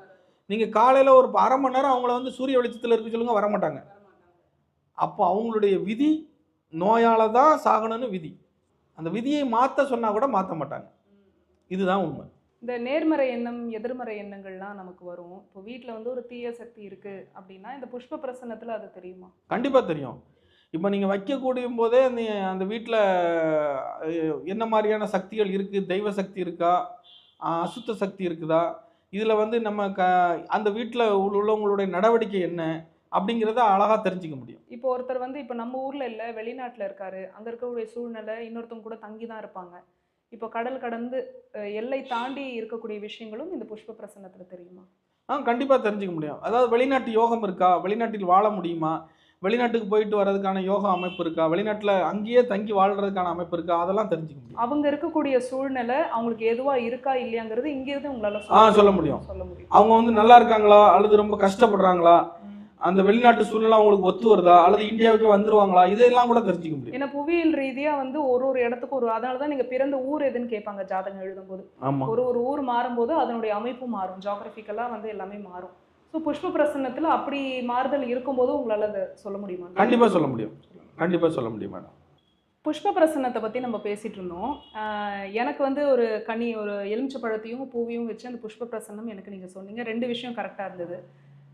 நீங்கள் காலையில் ஒரு அரை மணி நேரம் அவங்கள வந்து சூரிய வெளிச்சத்தில் இருக்க சொல்லுங்க, வரமாட்டாங்க. அப்போ அவங்களுடைய விதி நோயால் தான் சாகணும்னு விதி. அந்த விதியை மாற்ற சொன்னால் கூட மாற்ற மாட்டாங்க. இதுதான் உண்மை. இந்த நேர்மறை எண்ணம், எதிர்மறை எண்ணங்கள்லாம் நமக்கு வரும். இப்போ வீட்டில் வந்து ஒரு தீய சக்தி இருக்குது அப்படின்னா இந்த புஷ்ப பிரசன்னத்தில் அது தெரியுமா? கண்டிப்பாக தெரியும். இப்போ நீங்கள் வைக்கக்கூடிய போதே அந்த வீட்டில் என்ன மாதிரியான சக்திகள் இருக்குது, தெய்வ சக்தி இருக்கா, அசுத்த சக்தி இருக்குதா, இதில் வந்து நம்ம அந்த வீட்டில் உள்ளவங்களுடைய நடவடிக்கை என்ன அப்படிங்கிறத அழகாக தெரிஞ்சுக்க முடியும். இப்போ ஒருத்தர் வந்து இப்போ நம்ம ஊரில் இல்லை, வெளிநாட்டில் இருக்காரு, அங்கே இருக்கக்கூடிய சூழ்நிலை இன்னொருத்தவங்க கூட தங்கி தான் இருப்பாங்க. இப்போ கடல் கடந்து எல்லை தாண்டி இருக்கக்கூடிய விஷயங்களும் இந்த புஷ்ப பிரசன்னத்தில் தெரியுமா? கண்டிப்பாக தெரிஞ்சுக்க முடியும். அதாவது வெளிநாட்டு யோகம் இருக்கா, வெளிநாட்டில் வாழ முடியுமா, வெளிநாட்டுக்கு போயிட்டு வர்றதுக்கான யோகா அமைப்பு இருக்கா, வெளிநாட்டில் அங்கேயே தங்கி வாழ்றதுக்கான அமைப்பு இருக்கா, அதெல்லாம் தெரிஞ்சுக்க முடியும். அவங்க இருக்கக்கூடிய சூழ்நிலை அவங்களுக்கு எதுவாக இருக்கா இல்லையாங்கிறது இங்கேருந்து உங்களால் சொல்ல முடியும். அவங்க வந்து நல்லா இருக்காங்களா அல்லது ரொம்ப கஷ்டப்படுறாங்களா, அந்த வெளிநாட்டு சூழ்நிலை அவங்களுக்கு ஒத்து வருதா, அல்லது இந்தியாவுக்கு வந்துருவாங்களா, இதெல்லாம் கூட தெரிஞ்சுக்க முடியும். ஏன்னா புவியியல் ரீதியா வந்து ஒரு இடத்துக்கு அதனாலதான் நீங்க பிறந்த ஊர் எதுன்னு கேட்பாங்க ஜாதகம் எழுதும்போது. ஆமா. ஒரு ஊர் மாறும்போது அதனுடைய அமைப்பு மாறும், ஜியோகிராபிக்கலா வந்து எல்லாமே மாறும். ஸோ புஷ்ப பிரசன்னத்துல அப்படி மாறுதல் இருக்கும்போது உங்களால அதை சொல்ல முடியுமா? கண்டிப்பா சொல்ல முடியும், கண்டிப்பா சொல்ல முடியும் மேடம். புஷ்ப பிரசன்னத்தை பற்றி நம்ம பேசிகிட்டு இருந்தோம். எனக்கு வந்து ஒரு எலுமிச்சை பழத்தையும் பூவையும் வச்சு அந்த புஷ்ப பிரசன்னம் எனக்கு நீங்கள் சொன்னீங்க. 2 விஷயம் கரெக்டாக இருந்தது.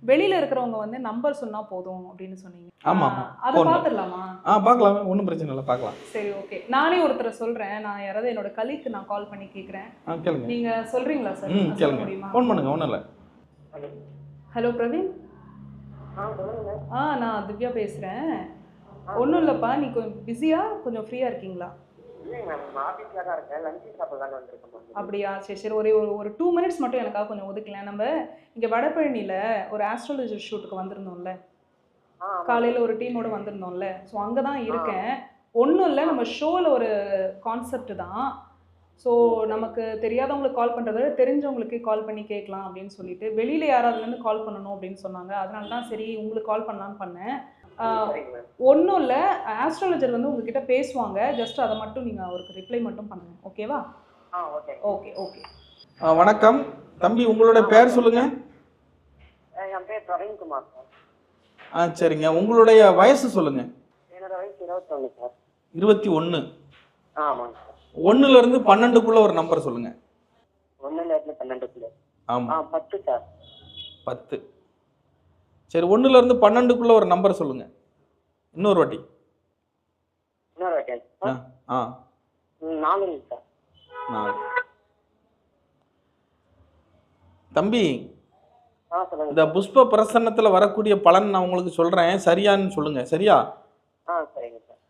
வெளியில் இருக்கிறவங்க வந்து நம்பர் சொன்னால் போதும் அப்படின்னு சொன்னீங்க. ஆமாம், அதை பார்த்துடலாமா? பார்க்கலாம், ஒன்றும் பிரச்சனை இல்லை, பார்க்கலாம். சரி, ஓகே. நானே ஒருத்தரை சொல்கிறேன், நான் யாராவது என்னோட கலீக்கு நான் கால் பண்ணி கேட்குறேன். கேளுங்க. நீங்கள் சொல்கிறீங்களா சார்? கேளுங்க, ஃபோன் பண்ணுங்க, ஒன்றும் இல்லை. ஹலோ பிரவீன். நான் திவ்யா பேசுகிறேன். ஒன்றும் இல்லைப்பா, நீ கொஞ்சம் பிஸியா, கொஞ்சம் ஃப்ரீயாக இருக்கீங்களா? அப்படியா? சரி, ஒரு 2 மினிட்ஸ் மட்டும் எனக்காக கொஞ்சம் ஒதுக்கலாம். நம்ம இங்கே வடபழனியில் ஒரு ஆஸ்ட்ராலஜி ஷூட்டுக்கு வந்திருந்தோம்ல, காலையில் ஒரு டீமோட வந்திருந்தோம்ல. ஸோ அங்கே தான் இருக்கேன். ஒன்றும் இல்லை, நம்ம ஷோவில் ஒரு கான்செப்ட் தான். ஸோ நமக்கு தெரியாதவங்களுக்கு கால் பண்ணுறத தெரிஞ்சவங்களுக்கே கால் பண்ணி கேட்கலாம் அப்படின்னு சொல்லிட்டு, வெளியில் யாராவதுலேருந்து கால் பண்ணணும் அப்படின்னு சொன்னாங்க. அதனால தான் சரி உங்களுக்கு கால் பண்ணலான்னு பண்ணேன். ஒன்றும் இல்லை, ஆஸ்ட்ராலஜர் வந்து உங்ககிட்ட பேசுவாங்க. ஜஸ்ட் அதை மட்டும் நீங்கள் அவருக்கு ரிப்ளை மட்டும் பண்ணுங்க, ஓகேவா? Okay okay. வணக்கம் தம்பி, உங்களோட பேர் சொல்லுங்க. என் பேர் பிரவீன்குமார் சார். சரிங்க, உங்களுடைய வயசு சொல்லுங்க. என்னோட வயசு 21 சார். 21. ஆமாங்க சார். 1ல இருந்து 12க்குள்ள ஒரு நம்பர் சொல்லுங்க. 1ல இருந்து 12க்குள்ள. ஆமா. 10 சார். 10. சரி, 1ல இருந்து 12க்குள்ள ஒரு நம்பர் சொல்லுங்க. இன்னொரு வாட்டி. 4 சார். 4. தம்பி, இந்த புஷ்ப பிரசன்னத்துல வரக்கூடிய பலன் நான் உங்களுக்கு சொல்றேன், சரியான்னு சொல்லுங்க. சரியா? சரிங்க சார்.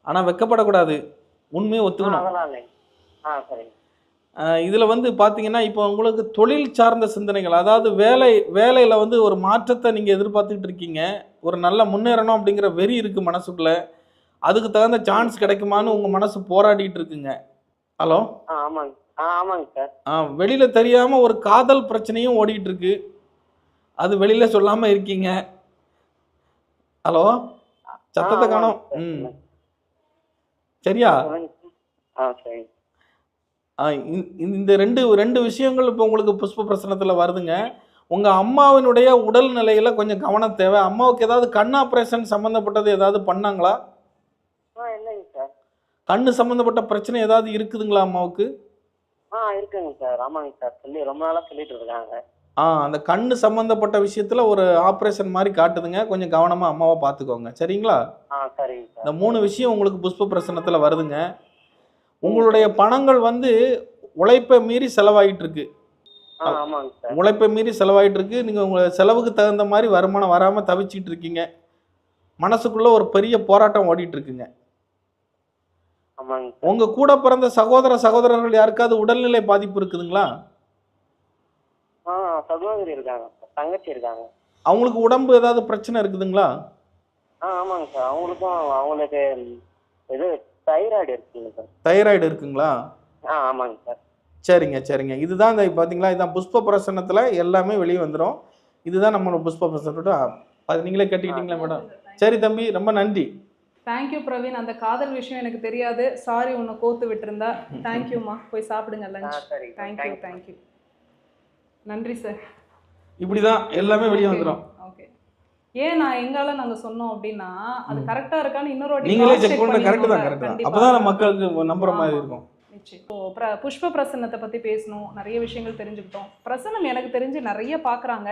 ஆனா வெக்கப்படக்கூடாது, உண்மையை ஒத்துக்கணும். சரிங்க. இதுல வந்து பாத்தீங்கன்னா, இப்போ உங்களுக்கு தொழில் சார்ந்த சிந்தனைகள், அதாவது வேலையில வந்து ஒரு மாற்றத்தை நீங்க எதிர்பார்த்துக்கிட்டு இருக்கீங்க, ஒரு நல்ல முன்னேறணும் அப்படிங்கிற வெறி இருக்கு மனசுக்குள்ள. அதுக்கு தகுந்த சான்ஸ் கிடைக்குமான்னு உங்க மனசு போராடிட்டு இருக்குங்க. ஹலோ? ஆமாங்க சார். வெளியில தெரியாம ஒரு காதல் பிரச்சனையும் ஓடிட்டு இருக்கு, அது வெளியில சொல்லாம இருக்கீங்க. ஹலோ? சத்தத்தை காணோம். சரியா? சரி. இந்த ரெண்டு விஷயங்கள் இப்போ உங்களுக்கு புஷ்ப பிரசனத்தில் வருதுங்க. உங்கள் அம்மாவினுடைய உடல் நிலையில் கொஞ்சம் கவனம் தேவை. அம்மாவுக்கு ஏதாவது கண் ஆப்ரேஷன் சம்மந்தப்பட்டது ஏதாவது பண்ணாங்களா? இல்லைங்க சார். கண்ணு சம்மந்தப்பட்ட பிரச்சனை ஏதாவது இருக்குதுங்களா அம்மாவுக்கு? இருக்குங்க சார். ஆமாங்க சார், சொல்லி ரொம்ப நாளாக சொல்லிட்டு இருக்காங்க. அந்த கண்ணு சம்மந்தப்பட்ட விஷயத்தில் ஒரு ஆப்ரேஷன் மாதிரி காட்டுதுங்க. கொஞ்சம் கவனமாக அம்மாவை பார்த்துக்கோங்க, சரிங்களா? சரிங்க சார். இந்த 3 விஷயம் உங்களுக்கு புஷ்ப பிரசனத்தில் வருதுங்க. உங்களுடைய பணங்கள் வந்து உழைப்பை மீறி செலவாயிட்டு இருக்கு. உழைப்பை மீறி செலவாயிட்டு இருக்கு. நீங்க உங்க செலவுக்கு தகுந்த மாதிரி வருமானம் வராம தவிச்சிட்டு இருக்கீங்க. மனசுக்குள்ள ஒரு பெரிய போராட்டம் ஓடிட்டு இருக்குங்க. உங்க கூட பிறந்த சகோதரர்கள் யாருக்காவது உடல்நிலை பாதிப்பு இருக்குதுங்களா? சகோதரி இருக்காங்க, தங்கச்சி இருக்காங்க. அவங்களுக்கு உடம்பு ஏதாவது பிரச்சனை இருக்குதுங்களா? ஆமாங்க சார். அவங்களுக்கு இது தைராய்டு இருக்குங்க சார். தைராய்டு இருக்குங்களா? ஆமாங்க சார். சரிங்க. இதுதான் இந்த பார்த்தீங்களா, இதுதான் புஷ்ப பிரசன்னத்தில் எல்லாமே வெளியே வந்துடும். இதுதான் நம்மளோட புஷ்ப பிரசன்னத்தோட. அது நீங்களே கட்டிக்கிட்டீங்களா மேடம்? சரி தம்பி, ரொம்ப நன்றி. தேங்க்யூ பிரவீன். அந்த காதல் விஷயம் எனக்கு தெரியாது, சாரி உன்னை கோத்து விட்டுருந்தா. தேங்க்யூம்மா, போய் சாப்பிடுங்க லஞ்ச். தேங்க்யூ. நன்றி சார். இப்படிதான் எல்லாமே வெளியே வந்துடும். ஓகே. ஏன் நாங்கள் சொன்னோம் அப்படின்னா, அது கரெக்டா இருக்கான்னு இன்னொரு வாட்டி நீங்களே செக் பண்ணுங்க. கரெக்ட் தான். அப்பதான் மக்களுக்கு நம்புற மாதிரி இருக்கும். புஷ்ப பிரசன்னத்தை பத்தி பேசணும், நிறைய விஷயங்கள் தெரிஞ்சுக்கிட்டோம். பிரசன்னம் எனக்கு தெரிஞ்சு நிறைய பாக்குறாங்க,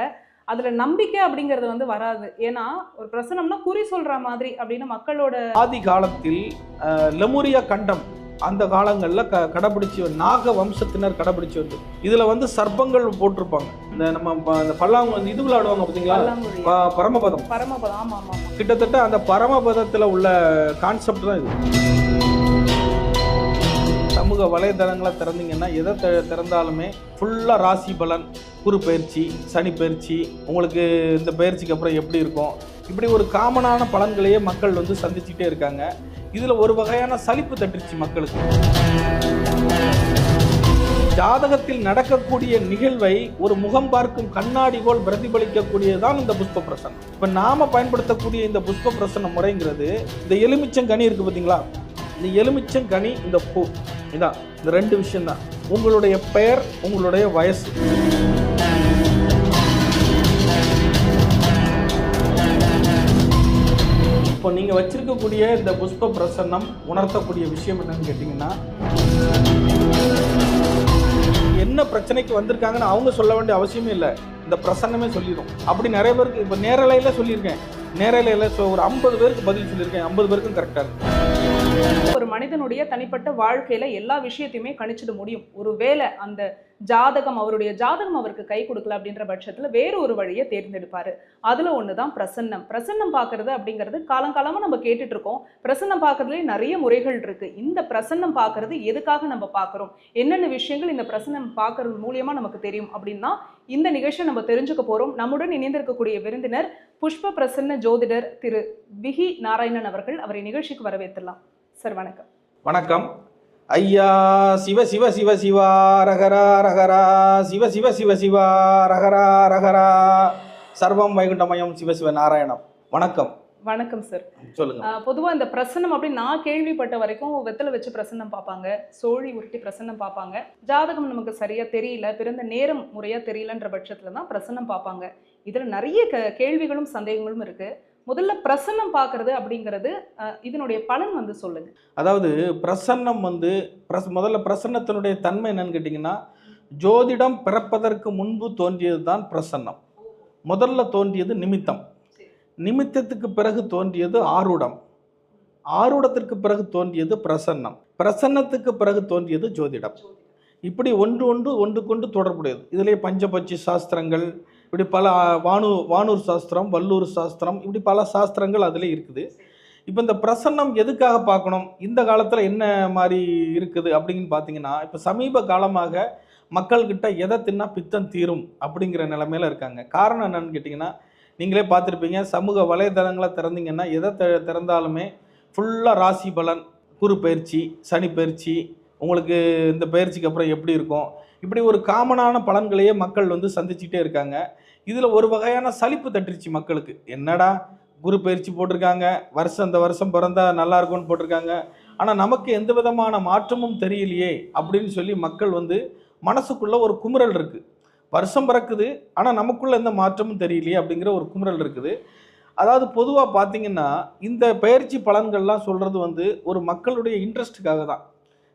அதுல நம்பிக்கை அப்படிங்கிறது வந்து வராது. ஏன்னா ஒரு பிரசனம்னா குறி சொல்ற மாதிரி அப்படின்னு மக்களோட ஆதி காலத்தில் லெமுரியா கண்டம் அந்த காலங்களில் கடைபிடிச்சி நாக வம்சத்தினர் கடைபிடிச்சி வந்து இதில் வந்து சர்ப்பங்கள் போட்டிருப்பாங்க. இந்த நம்ம இந்த பல்லாங்கு இது விளையாடுவாங்க பார்த்தீங்களா, பரமபதம். ஆமாம். கிட்டத்தட்ட அந்த பரமபதத்தில் உள்ள கான்செப்ட் தான் இது. சமூக வலைதளங்களை திறந்தீங்கன்னா எதை திறந்தாலுமே ஃபுல்லாக ராசி பலன், குரு பயிற்சி, சனி பயிற்சி, உங்களுக்கு இந்த பயிற்சிக்கு அப்புறம் எப்படி இருக்கும், இப்படி ஒரு காமனான பலன்களையே மக்கள் வந்து சந்திச்சுட்டே இருக்காங்க. இதில் ஒரு வகையான சலிப்பு தட்டுருச்சு மக்களுக்கு. ஜாதகத்தில் நடக்கக்கூடிய நிகழ்வை ஒரு முகம் பார்க்கும் கண்ணாடி போல் பிரதிபலிக்கக்கூடியதுதான் இந்த புஷ்ப பிரசன்னம். இப்ப நாம பயன்படுத்தக்கூடிய இந்த புஷ்ப பிரசன்ன முறைங்கிறது, இந்த எலுமிச்சங்கனி இருக்கு பார்த்தீங்களா, இந்த எலுமிச்சங்கனி, இந்த பூ, இதான் இந்த ரெண்டு விஷயம் தான். உங்களுடைய பெயர், உங்களுடைய வயசு. இப்போ நீங்க வச்சிருக்கக்கூடிய இந்த புஷ்ப பிரசன்னம் உணர்த்தக்கூடிய விஷயம் என்னன்னு கேட்டீங்கன்னா, என்ன பிரச்சனைக்கு வந்திருக்காங்கன்னு அவங்க சொல்ல வேண்டிய அவசியமே இல்லை, இந்த பிரசன்னமே சொல்லிடும். அப்படி நிறைய பேருக்கு இப்போ நேரலையில் சொல்லியிருக்கேன், நேரலையில் ஒரு 50 பேருக்கு பதில் சொல்லியிருக்கேன், 50 பேருக்கும் கரெக்டாக இருக்கு. ஒரு மனிதனுடைய தனிப்பட்ட வாழ்க்கையில எல்லா விஷயத்தையுமே கணிச்சிட முடியும். ஒருவேளை அந்த ஜாதகம், அவருடைய ஜாதகம் அவருக்கு கை கொடுக்கல அப்படின்ற பட்சத்துல வேற ஒரு வழியை தேர்ந்தெடுப்பாரு. அதுல ஒண்ணுதான் பிரசன்னம். பிரசன்னம் பார்க்கறது அப்படிங்கிறது காலங்காலமா நம்ம கேட்டுட்டு இருக்கோம். பிரசன்னம் பார்க்கறதுலயே நிறைய முறைகள் இருக்கு. இந்த பிரசன்னம் பார்க்கறது எதுக்காக நம்ம பார்க்கறோம், என்னென்ன விஷயங்கள் இந்த பிரசன்னம் பார்க்கறது மூலியமா நமக்கு தெரியும் அப்படின்னா இந்த நிகழ்ச்சியை நம்ம தெரிஞ்சுக்க போறோம். நம்முடன் இணைந்திருக்கக்கூடிய விருந்தினர் புஷ்ப பிரசன்ன ஜோதிடர் திரு விஹி நாராயணன் அவர்கள். அவரை நிகழ்ச்சிக்கு வரவேற்றலாம். சார் வணக்கம். வணக்கம் ஐயா. சிவ சிவ சிவ சிவா ரகரா ரகரா, சிவ சிவ சிவ சிவா ரகரா ரகரா, சர்வம் வைகுண்டமயம் சிவ சிவ நாராயணம். வணக்கம். வணக்கம் சார். சொல்லுங்க. பொதுவாக இந்த பிரசன்னம் அப்படின்னு நான் கேள்விப்பட்ட வரைக்கும் வெத்தலை வச்சு பிரசன்னம் பார்ப்பாங்க, சோழி உருட்டி பிரசன்னம் பார்ப்பாங்க. ஜாதகம் நமக்கு சரியா தெரியல, பிறந்த நேரம் முறையா தெரியலன்ற பட்சத்துல தான் பிரசன்னம் பார்ப்பாங்க. இதுல நிறைய கேள்விகளும் சந்தேகங்களும் இருக்கு. முதல்ல பிரசன்னம் பார்க்கறது அப்படிங்கிறது இதனுடைய பலன் வந்து சொல்லுங்க. அதாவது பிரசன்னம் வந்து முதல்ல பிரசன்னத்தினுடைய தன்மை என்னன்னு கேட்டிங்கன்னா, ஜோதிடம் பிறப்பதற்கு முன்பு தோன்றியது தான் பிரசன்னம். முதல்ல தோன்றியது நிமித்தம், நிமித்தத்துக்கு பிறகு தோன்றியது ஆரூடம், ஆரூடத்திற்கு பிறகு தோன்றியது பிரசன்னம், பிரசன்னத்துக்கு பிறகு தோன்றியது ஜோதிடம். இப்படி ஒன்று கொண்டு தொடர்புடையது. இதிலே பஞ்சபட்சி சாஸ்திரங்கள், இப்படி பல வானூர் சாஸ்திரம், வல்லூர் சாஸ்திரம், இப்படி பல சாஸ்திரங்கள் அதில் இருக்குது. இப்போ இந்த பிரசன்னம் எதுக்காக பார்க்கணும், இந்த காலத்தில் என்ன மாதிரி இருக்குது அப்படின்னு பார்த்தீங்கன்னா, இப்போ சமீப காலமாக மக்கள்கிட்ட எதை தின்னா பித்தம் தீரும் அப்படிங்கிற நிலைமையில இருக்காங்க. காரணம் என்னன்னு கேட்டிங்கன்னா, நீங்களே பார்த்துருப்பீங்க, சமூக வலைதளங்களை திறந்தீங்கன்னா எதை திறந்தாலுமே ஃபுல்லாக ராசி பலன், குரு பயிற்சி, சனி பயிற்சி, உங்களுக்கு இந்த பயிற்சிக்கு அப்புறம் எப்படி இருக்கும், இப்படி ஒரு காமனான பலன்களையே மக்கள் வந்து சந்திச்சுட்டே இருக்காங்க. இதில் ஒரு வகையான சலிப்பு தட்டிருச்சு மக்களுக்கு. என்னடா குரு பயிற்சி போட்டிருக்காங்க, இந்த வருஷம் பிறந்தா நல்லா இருக்கும்னு போட்டிருக்காங்க, ஆனால் நமக்கு எந்த விதமான மாற்றமும் தெரியலையே அப்படின்னு சொல்லி மக்கள் வந்து மனசுக்குள்ள ஒரு குமுறல் இருக்குது. வருஷம் பிறக்குது, ஆனால் நமக்குள்ள எந்த மாற்றமும் தெரியலையே அப்படிங்கிற ஒரு குமுறல் இருக்குது. அதாவது பொதுவாக பார்த்தீங்கன்னா இந்த பயிற்சி பலன்கள்லாம் சொல்கிறது வந்து ஒரு மக்களுடைய இன்ட்ரெஸ்ட்டுக்காக தான்.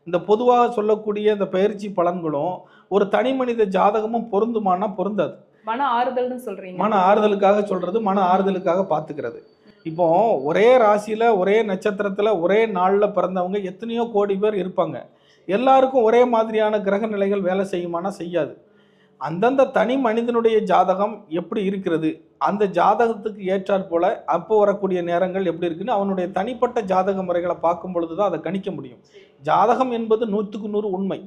இந்த பொதுவாக சொல்லக்கூடிய இந்த பயிற்சி பலன்களும் ஒரு தனி மனித ஜாதகமும் பொருந்துமானா பொருந்தாது. மன ஆறுதல்னு சொல்றீங்க. மன ஆறுதலுக்காக சொல்றது, மன ஆறுதலுக்காக பார்த்துக்கிறது. இப்போ ஒரே ராசியில, ஒரே நட்சத்திரத்துல, ஒரே நாளில் பிறந்தவங்க எத்தனையோ கோடி பேர் இருப்பாங்க. எல்லாருக்கும் ஒரே மாதிரியான கிரக நிலைகள் வேலை செய்யுமானா செய்யாது. அந்தந்த தனி மனிதனுடைய ஜாதகம் எப்படி இருக்கிறது, அந்த ஜாதகத்துக்கு ஏற்றாற் போல அப்போ வரக்கூடிய நேரங்கள் எப்படி இருக்குன்னு அவனுடைய தனிப்பட்ட ஜாதக முறைகளை பார்க்கும் பொழுது தான் அதை கணிக்க முடியும். ஜாதகம் என்பது 100க்கு 100 உண்மை.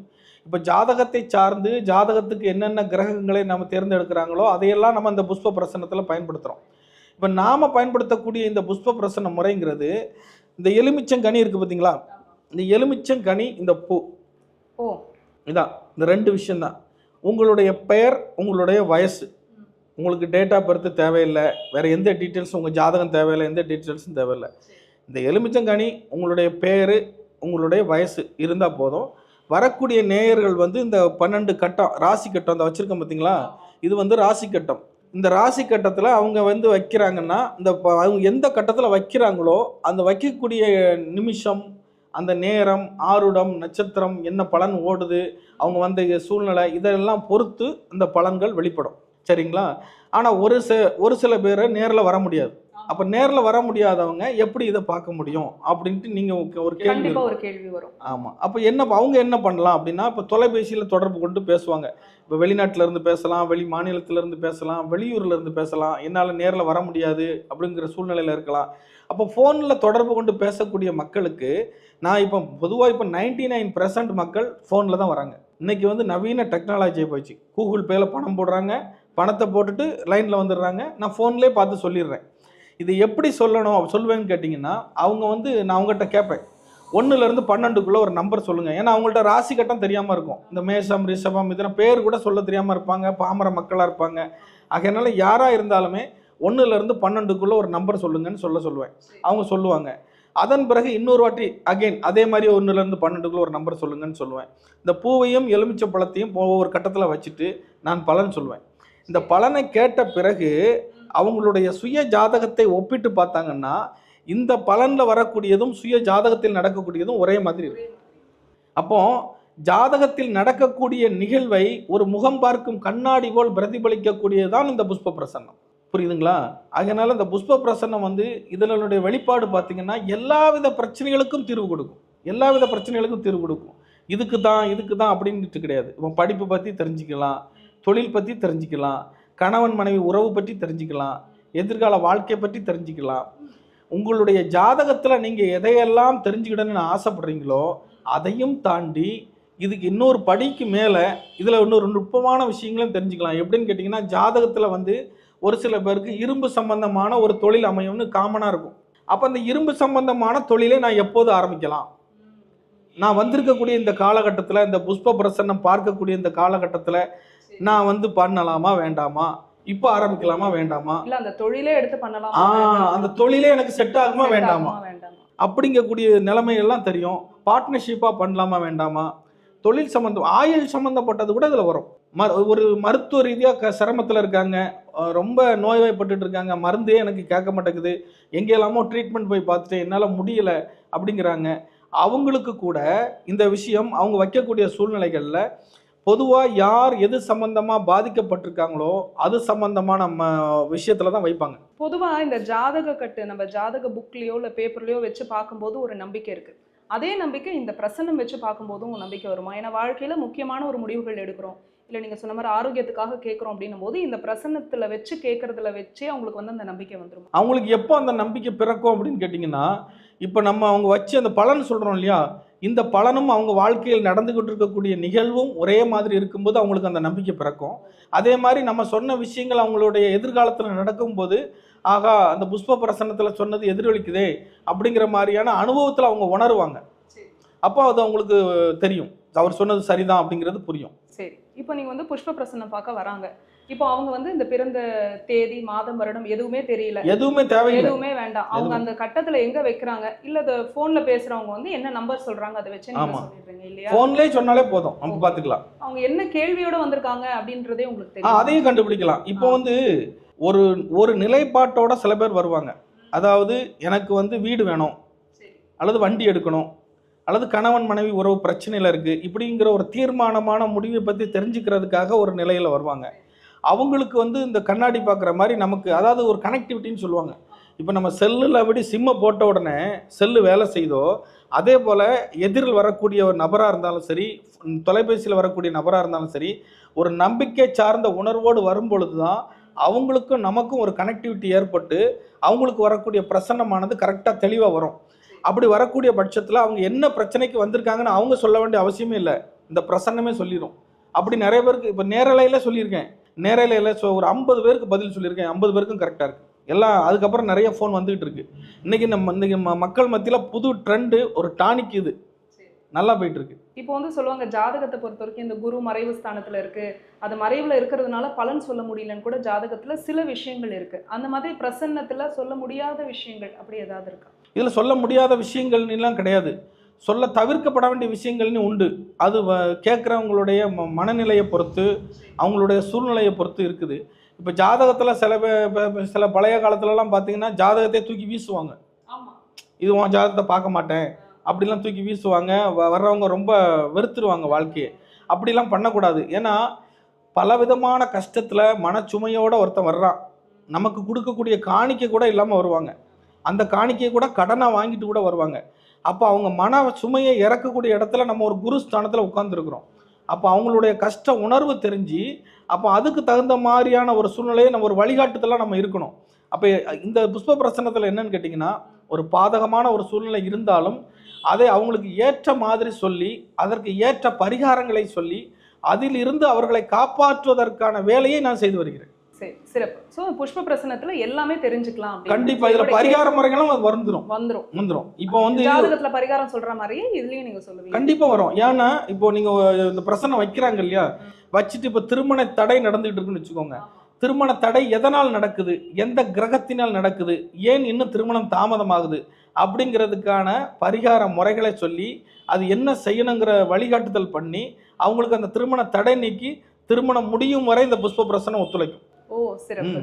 இப்போ ஜாதகத்தை சார்ந்து ஜாதகத்துக்கு என்னென்ன கிரகங்களை நம்ம தேர்ந்தெடுக்கிறாங்களோ அதையெல்லாம் நம்ம இந்த புஷ்ப பிரசன்னத்தில் பயன்படுத்துகிறோம். இப்போ நாம் பயன்படுத்தக்கூடிய இந்த புஷ்ப பிரசன்ன முறைங்கிறது, இந்த எலுமிச்சங்கனி இருக்குது பார்த்தீங்களா, இந்த எலுமிச்சங்கனி, இந்த பூ, இதான் இந்த ரெண்டு விஷயந்தான். உங்களுடைய பெயர், உங்களுடைய வயசு, உங்களுக்கு டேட் ஆஃப் பர்த் தேவையில்லை, வேறு எந்த டீட்டெயில்ஸும், உங்கள் ஜாதகம் தேவையில்லை, எந்த டீட்டெயில்ஸும் தேவையில்லை. இந்த எலுமிச்சங்கனி, உங்களுடைய பேர், உங்களுடைய வயசு இருந்தால் போதும். வரக்கூடிய நேயர்கள் வந்து இந்த 12 கட்டம், ராசி கட்டம் அந்த வச்சுருக்கோம் பார்த்தீங்களா, இது வந்து ராசி கட்டம். இந்த ராசி கட்டத்தில் அவங்க வந்து வைக்கிறாங்கன்னா, அவங்க எந்த கட்டத்தில் வைக்கிறாங்களோ அந்த வைக்கக்கூடிய நிமிஷம், அந்த நேரம், ஆருடம், நட்சத்திரம், என்ன பலன் ஓடுது, அவங்க வந்த சூழ்நிலை, இதெல்லாம் பொறுத்து அந்த பலன்கள் வெளிப்படும். சரிங்களா? ஆனால் ஒரு சில பேர் நேரில் வர முடியாது. அப்போ நேரில் வர முடியாதவங்க எப்படி இதை பார்க்க முடியும் அப்படின்ட்டு நீங்கள் ஒரு கேள்வி வரும். ஆமாம். அப்போ அவங்க என்ன பண்ணலாம் அப்படின்னா, இப்போ தொலைபேசியில் தொடர்பு கொண்டு பேசுவாங்க. இப்போ வெளிநாட்டிலேருந்து பேசலாம், வெளி மாநிலத்திலேருந்து பேசலாம், வெளியூர்லேருந்து பேசலாம். என்னால் நேரில் வர முடியாது அப்படிங்கிற சூழ்நிலையில் இருக்கலாம். அப்போ ஃபோனில் தொடர்பு கொண்டு பேசக்கூடிய மக்களுக்கு நான் இப்போ பொதுவாக 99% மக்கள் ஃபோனில் தான் வராங்க. இன்றைக்கி வந்து நவீன டெக்னாலஜி போயிடுச்சு. கூகுள் பேல பணம் போடுறாங்க, பணத்தை போட்டுட்டு லைனில் வந்துடுறாங்க. நான் ஃபோன்லேயே பார்த்து சொல்லிடுறேன். இது எப்படி சொல்வேன்னு கேட்டிங்கன்னா, அவங்க வந்து நான் அவங்ககிட்ட கேட்பேன், 1லேருந்து 12க்குள்ள ஒரு நம்பர் சொல்லுங்க. ஏன்னா அவங்கள்ட்ட ராசி கட்டம் தெரியாம இருக்கும். இந்த மேஷம், ரிஷபம் இதெல்லாம் பேர் கூட சொல்ல தெரியாம இருப்பாங்க, பாமர மக்களா இருப்பாங்க. அதனால யாரா இருந்தாலுமே 1லேருந்து 12க்குள்ள ஒரு நம்பர் சொல்லுங்கன்னு சொல்லுவேன். அவங்க சொல்லுவாங்க. அதன் பிறகு இன்னொரு வாட்டி அகைன் அதே மாதிரி 1லேருந்து 12க்குள்ள ஒரு நம்பர் சொல்லுங்கன்னு சொல்லுவேன். இந்த பூவையும் எலுமிச்சை பழத்தையும் ஒவ்வொரு கட்டத்தில் வச்சுட்டு நான் பலன் சொல்லுவேன். இந்த பலனை கேட்ட பிறகு அவங்களுடைய சுய ஜாதகத்தை ஒப்பிட்டு பார்த்தாங்கன்னா இந்த பலன்ல வரக்கூடியதும் சுய ஜாதகத்தில் நடக்கக்கூடியதும் ஒரே மாதிரி இருக்கு. அப்போ ஜாதகத்தில் நடக்கக்கூடிய நிகழ்வை ஒரு முகம் பார்க்கும் கண்ணாடி போல் பிரதிபலிக்கக்கூடியதுதான் இந்த புஷ்ப பிரசன்னம். புரியுதுங்களா? அதனால இந்த புஷ்ப பிரசன்னம் வந்து இதனுடைய வெளிப்பாடு பார்த்தீங்கன்னா எல்லாவித பிரச்சனைகளுக்கும் தீர்வு கொடுக்கும். எல்லாவித பிரச்சனைகளுக்கும் தீர்வு கொடுக்கும். இதுக்கு தான் அப்படின்ட்டு கிடையாது. இப்போ படிப்பு பற்றி தெரிஞ்சுக்கலாம், தொழில் பற்றி தெரிஞ்சுக்கலாம், கணவன் மனைவி உறவு பற்றி தெரிஞ்சுக்கலாம், எதிர்கால வாழ்க்கை பற்றி தெரிஞ்சுக்கலாம். உங்களுடைய ஜாதகத்தில் நீங்கள் எதையெல்லாம் தெரிஞ்சுக்கிடணும்னு ஆசைப்படுறீங்களோ அதையும் தாண்டி இதுக்கு இன்னொரு படிக்கு மேலே இதில் இன்னொரு நுட்பமான விஷயங்களும் தெரிஞ்சுக்கலாம். எப்படின்னு கேட்டிங்கன்னா, ஜாதகத்தில் வந்து ஒரு சில பேருக்கு இரும்பு சம்பந்தமான ஒரு தொழில் அமையும்னு காமனாக இருக்கும். அப்போ அந்த இரும்பு சம்பந்தமான தொழிலை நான் எப்போது ஆரம்பிக்கலாம்? நான் வந்திருக்கக்கூடிய இந்த காலகட்டத்தில், இந்த புஷ்ப பிரசன்னம் பார்க்கக்கூடிய இந்த காலகட்டத்தில் நான் வந்து பண்ணலாமா வேண்டாமா, இப்போ ஆரம்பிக்கலாமா வேண்டாமா, இல்ல அந்த தொழிலே எடுத்து பண்ணலாம், அந்த தொழிலே எனக்கு செட் ஆகுமா வேண்டாமா அப்படிங்கக்கூடிய நிலைமையெல்லாம் தெரியும். பார்ட்னர்ஷிப்பாக பண்ணலாமா வேண்டாமா, தொழில் சம்மந்தம் ஆயுள் சம்மந்தப்பட்டது கூட இதில் வரும். ஒரு மருத்துவ ரீதியாக சிரமத்தில் இருக்காங்க, ரொம்ப நோய்வாய்ப்பட்டு இருக்காங்க, மருந்தே எனக்கு கேட்க மாட்டேங்குது, எங்கெல்லாமோ ட்ரீட்மெண்ட் போய் பார்த்துட்டு என்னால் முடியலை அப்படிங்கிறாங்க. அவங்களுக்கு கூட இந்த விஷயம் அவங்க வைக்கக்கூடிய சூழ்நிலைகளில் பொதுவாக யார் எது சம்பந்தமாக பாதிக்கப்பட்டிருக்காங்களோ அது சம்பந்தமான விஷயத்துல தான் வைப்பாங்க. பொதுவாக இந்த ஜாதக கட்டு நம்ம ஜாதக புக்லேயோ இல்லை பேப்பர்லேயோ வச்சு பார்க்கும்போது ஒரு நம்பிக்கை இருக்குது. அதே நம்பிக்கை இந்த பிரசன்னம் வச்சு பார்க்கும்போதும் நம்பிக்கை வருமா? ஏன்னா வாழ்க்கையில் முக்கியமான ஒரு முடிவுகள் எடுக்கிறோம், இல்லை நீங்கள் சொன்ன மாதிரி ஆரோக்கியத்துக்காக கேட்குறோம் அப்படின்னும் போது இந்த பிரசன்னத்தில் வச்சு கேட்குறதுல வச்சே அவங்களுக்கு வந்து அந்த நம்பிக்கை வந்துடும். அவங்களுக்கு எப்போ அந்த நம்பிக்கை பிறக்கும் அப்படின்னு கேட்டிங்கன்னா, இப்போ நம்ம அவங்க வச்சு அந்த பலன் சொல்கிறோம் இல்லையா, இந்த பலனும் அவங்க வாழ்க்கையில் நடந்துக்கிட்டு இருக்கக்கூடிய நிகழ்வும் ஒரே மாதிரி இருக்கும்போது அவங்களுக்கு அந்த நம்பிக்கை பிறக்கும். அதே மாதிரி நம்ம சொன்ன விஷயங்கள் அவங்களுடைய எதிர்காலத்தில் நடக்கும்போது, ஆகா அந்த புஷ்ப பிரசன்னத்தில் சொன்னது எதிரொலிக்குதே அப்படிங்கிற மாதிரியான அனுபவத்தில் அவங்க உணருவாங்க. அப்போ அது அவங்களுக்கு தெரியும், அவர் சொன்னது சரிதான் அப்படிங்கிறது புரியும். சரி, இப்போ நீங்கள் வந்து புஷ்ப பிரசன்னம் பார்க்க வராங்க. இப்போ அவங்க வந்து இந்த பிறந்த தேதி, மாதம், வருடம் எதுவுமே தெரியல, எதுவுமே தேவையில்லை, எதுவுமே வேண்டாம். அவங்க அந்த கட்டத்துல எங்க வைக்கிறாங்க, இல்ல அது போன்ல பேசுறவங்க வந்து என்ன நம்பர் சொல்றாங்க அதை வச்சு நீங்க சொல்லிடுறீங்க இல்லையா? போன்லயே சொன்னாலே போதும், நம்ம பாத்துக்கலாம். அவங்க என்ன கேள்வியோட வந்திருக்காங்க அப்படின்றதே உங்களுக்கு தெரியும், அதையும் கண்டுபிடிக்கலாம். இப்போ வந்து ஒரு நிலைப்பாட்டோட சில பேர் வருவாங்க. அதாவது எனக்கு வந்து வீடு வேணும், அல்லது வண்டி எடுக்கணும், அல்லது கணவன் மனைவி உறவு பிரச்சனையில் இருக்குது, இப்படிங்கிற ஒரு தீர்மானமான முடிவை பற்றி தெரிஞ்சுக்கிறதுக்காக ஒரு நிலையில் வருவாங்க. அவங்களுக்கு வந்து இந்த கண்ணாடி பார்க்குற மாதிரி நமக்கு, அதாவது ஒரு கனெக்டிவிட்டின்னு சொல்லுவாங்க. இப்போ நம்ம செல்லில் அப்படி சிம்மை போட்ட உடனே செல்லு வேலை செய்தோ, அதே போல் எதிரில் வரக்கூடிய ஒரு நபராக இருந்தாலும் சரி, தொலைபேசியில் வரக்கூடிய நபராக இருந்தாலும் சரி, ஒரு நம்பிக்கை சார்ந்த உணர்வோடு வரும்பொழுது தான் அவங்களுக்கும் நமக்கும் ஒரு கனெக்டிவிட்டி ஏற்பட்டு அவங்களுக்கு வரக்கூடிய பிரசன்னமானது கரெக்டாக தெளிவாக வரும். அப்படி வரக்கூடிய பட்சத்தில் அவங்க என்ன பிரச்சனைக்கு வந்திருக்காங்கன்னு அவங்க சொல்ல வேண்டிய அவசியமே இல்லை, இந்த பிரசன்னமே சொல்லிடும். அப்படி நிறைய பேருக்கு இப்போ நேரலையில் சொல்லியிருக்கேன், நேரலையில் ஒரு 50 பேருக்கு பதில் சொல்லியிருக்கேன், 50 பேருக்கும் கரெக்டாக இருக்குது எல்லாம். அதுக்கப்புறம் நிறைய ஃபோன் வந்துகிட்டு இருக்கு. இன்னைக்கு மக்கள் மத்தியில் புது ட்ரெண்டு, ஒரு டானிக் இது நல்லா போயிட்டு இருக்கு. இப்போ வந்து சொல்லுவாங்க ஜாதகத்தை பொறுத்த வரைக்கும் இந்த குரு மறைவு ஸ்தானத்தில் இருக்கு, அது மறைவில் இருக்கிறதுனால பலன் சொல்ல முடியலன்னு கூட ஜாதகத்தில் சில விஷயங்கள் இருக்கு. அந்த மாதிரி பிரசன்னத்தில் சொல்ல முடியாத விஷயங்கள் அப்படி ஏதாவது இருக்கா? இதில் சொல்ல முடியாத விஷயங்கள்லாம் கிடையாது, சொல்ல தவிர்க்கப்பட வேண்டிய விஷயங்கள்னு உண்டு. அது கேட்குறவங்களுடைய மனநிலையை பொறுத்து, அவங்களுடைய சூழ்நிலையை பொறுத்து இருக்குது. இப்போ ஜாதகத்தில் சில பழைய காலத்துலலாம் பார்த்தீங்கன்னா ஜாதகத்தை தூக்கி வீசுவாங்க. இது உன் ஜாதகத்தை பார்க்க மாட்டேன் அப்படிலாம் தூக்கி வீசுவாங்க. வர்றவங்க ரொம்ப வெறுத்துருவாங்க வாழ்க்கையை. அப்படிலாம் பண்ணக்கூடாது. ஏன்னா பலவிதமான கஷ்டத்தில் மனச்சுமையோடு ஒருத்தன் வர்றான், நமக்கு கொடுக்கக்கூடிய காணிக்கை கூட இல்லாமல் வருவாங்க, அந்த காணிக்கையை கூட கடனாக வாங்கிட்டு கூட வருவாங்க. அப்போ அவங்க மன சுமையை இறக்கக்கூடிய இடத்துல நம்ம ஒரு குரு ஸ்தானத்தில் உட்காந்துருக்குறோம். அப்போ அவங்களுடைய கஷ்ட உணர்வு தெரிஞ்சு, அப்போ அதுக்கு தகுந்த மாதிரியான ஒரு சூழ்நிலையை நம்ம ஒரு வழிகாட்டுதலாக நம்ம இருக்கணும். அப்போ இந்த புஷ்ப பிரசன்னத்தில் என்னன்னு கேட்டிங்கன்னா, ஒரு பாதகமான ஒரு சூழ்நிலை இருந்தாலும் அதை அவங்களுக்கு ஏற்ற மாதிரி சொல்லி, அதற்கு ஏற்ற பரிகாரங்களை சொல்லி, அதிலிருந்து அவர்களை காப்பாற்றுவதற்கான வேலையை நான் செய்து வருகிறேன். சரி, சிறப்பு. சோ புஷ்ப பிரசனத்துல எல்லாமே தெரிஞ்சுக்கலாம் அப்படின்னு. கண்டிப்பா இதுல பரிகார முறைகளும் அது வந்துரும். இப்போ வந்து ஜாதகத்துல பரிகாரம் சொல்ற மாதிரியே இதுலயும் நீங்க சொல்லுவீங்க. கண்டிப்பா வரும். ஏன்னா இப்போ நீங்க இந்த பிரசனம் வைக்கிறாங்க இல்லையா, வச்சுட்டு இப்போ திருமண தடை நடந்துகிட்டு இருக்குன்னு வச்சுக்கோங்க. திருமண தடை எதனால் நடக்குது, எந்த கிரகத்தினால் நடக்குது, ஏன் இன்னும் திருமணம் தாமதமாகுது அப்படிங்கிறதுக்கான பரிகார முறைகளை சொல்லி அது என்ன செய்யணுங்கிற வழிகாட்டுதல் பண்ணி அவங்களுக்கு அந்த திருமண தடை நீக்கி திருமணம் முடியும் வரை இந்த புஷ்ப பிரசனம் ஒத்துழைக்கும். ஓ, சிறப்பு.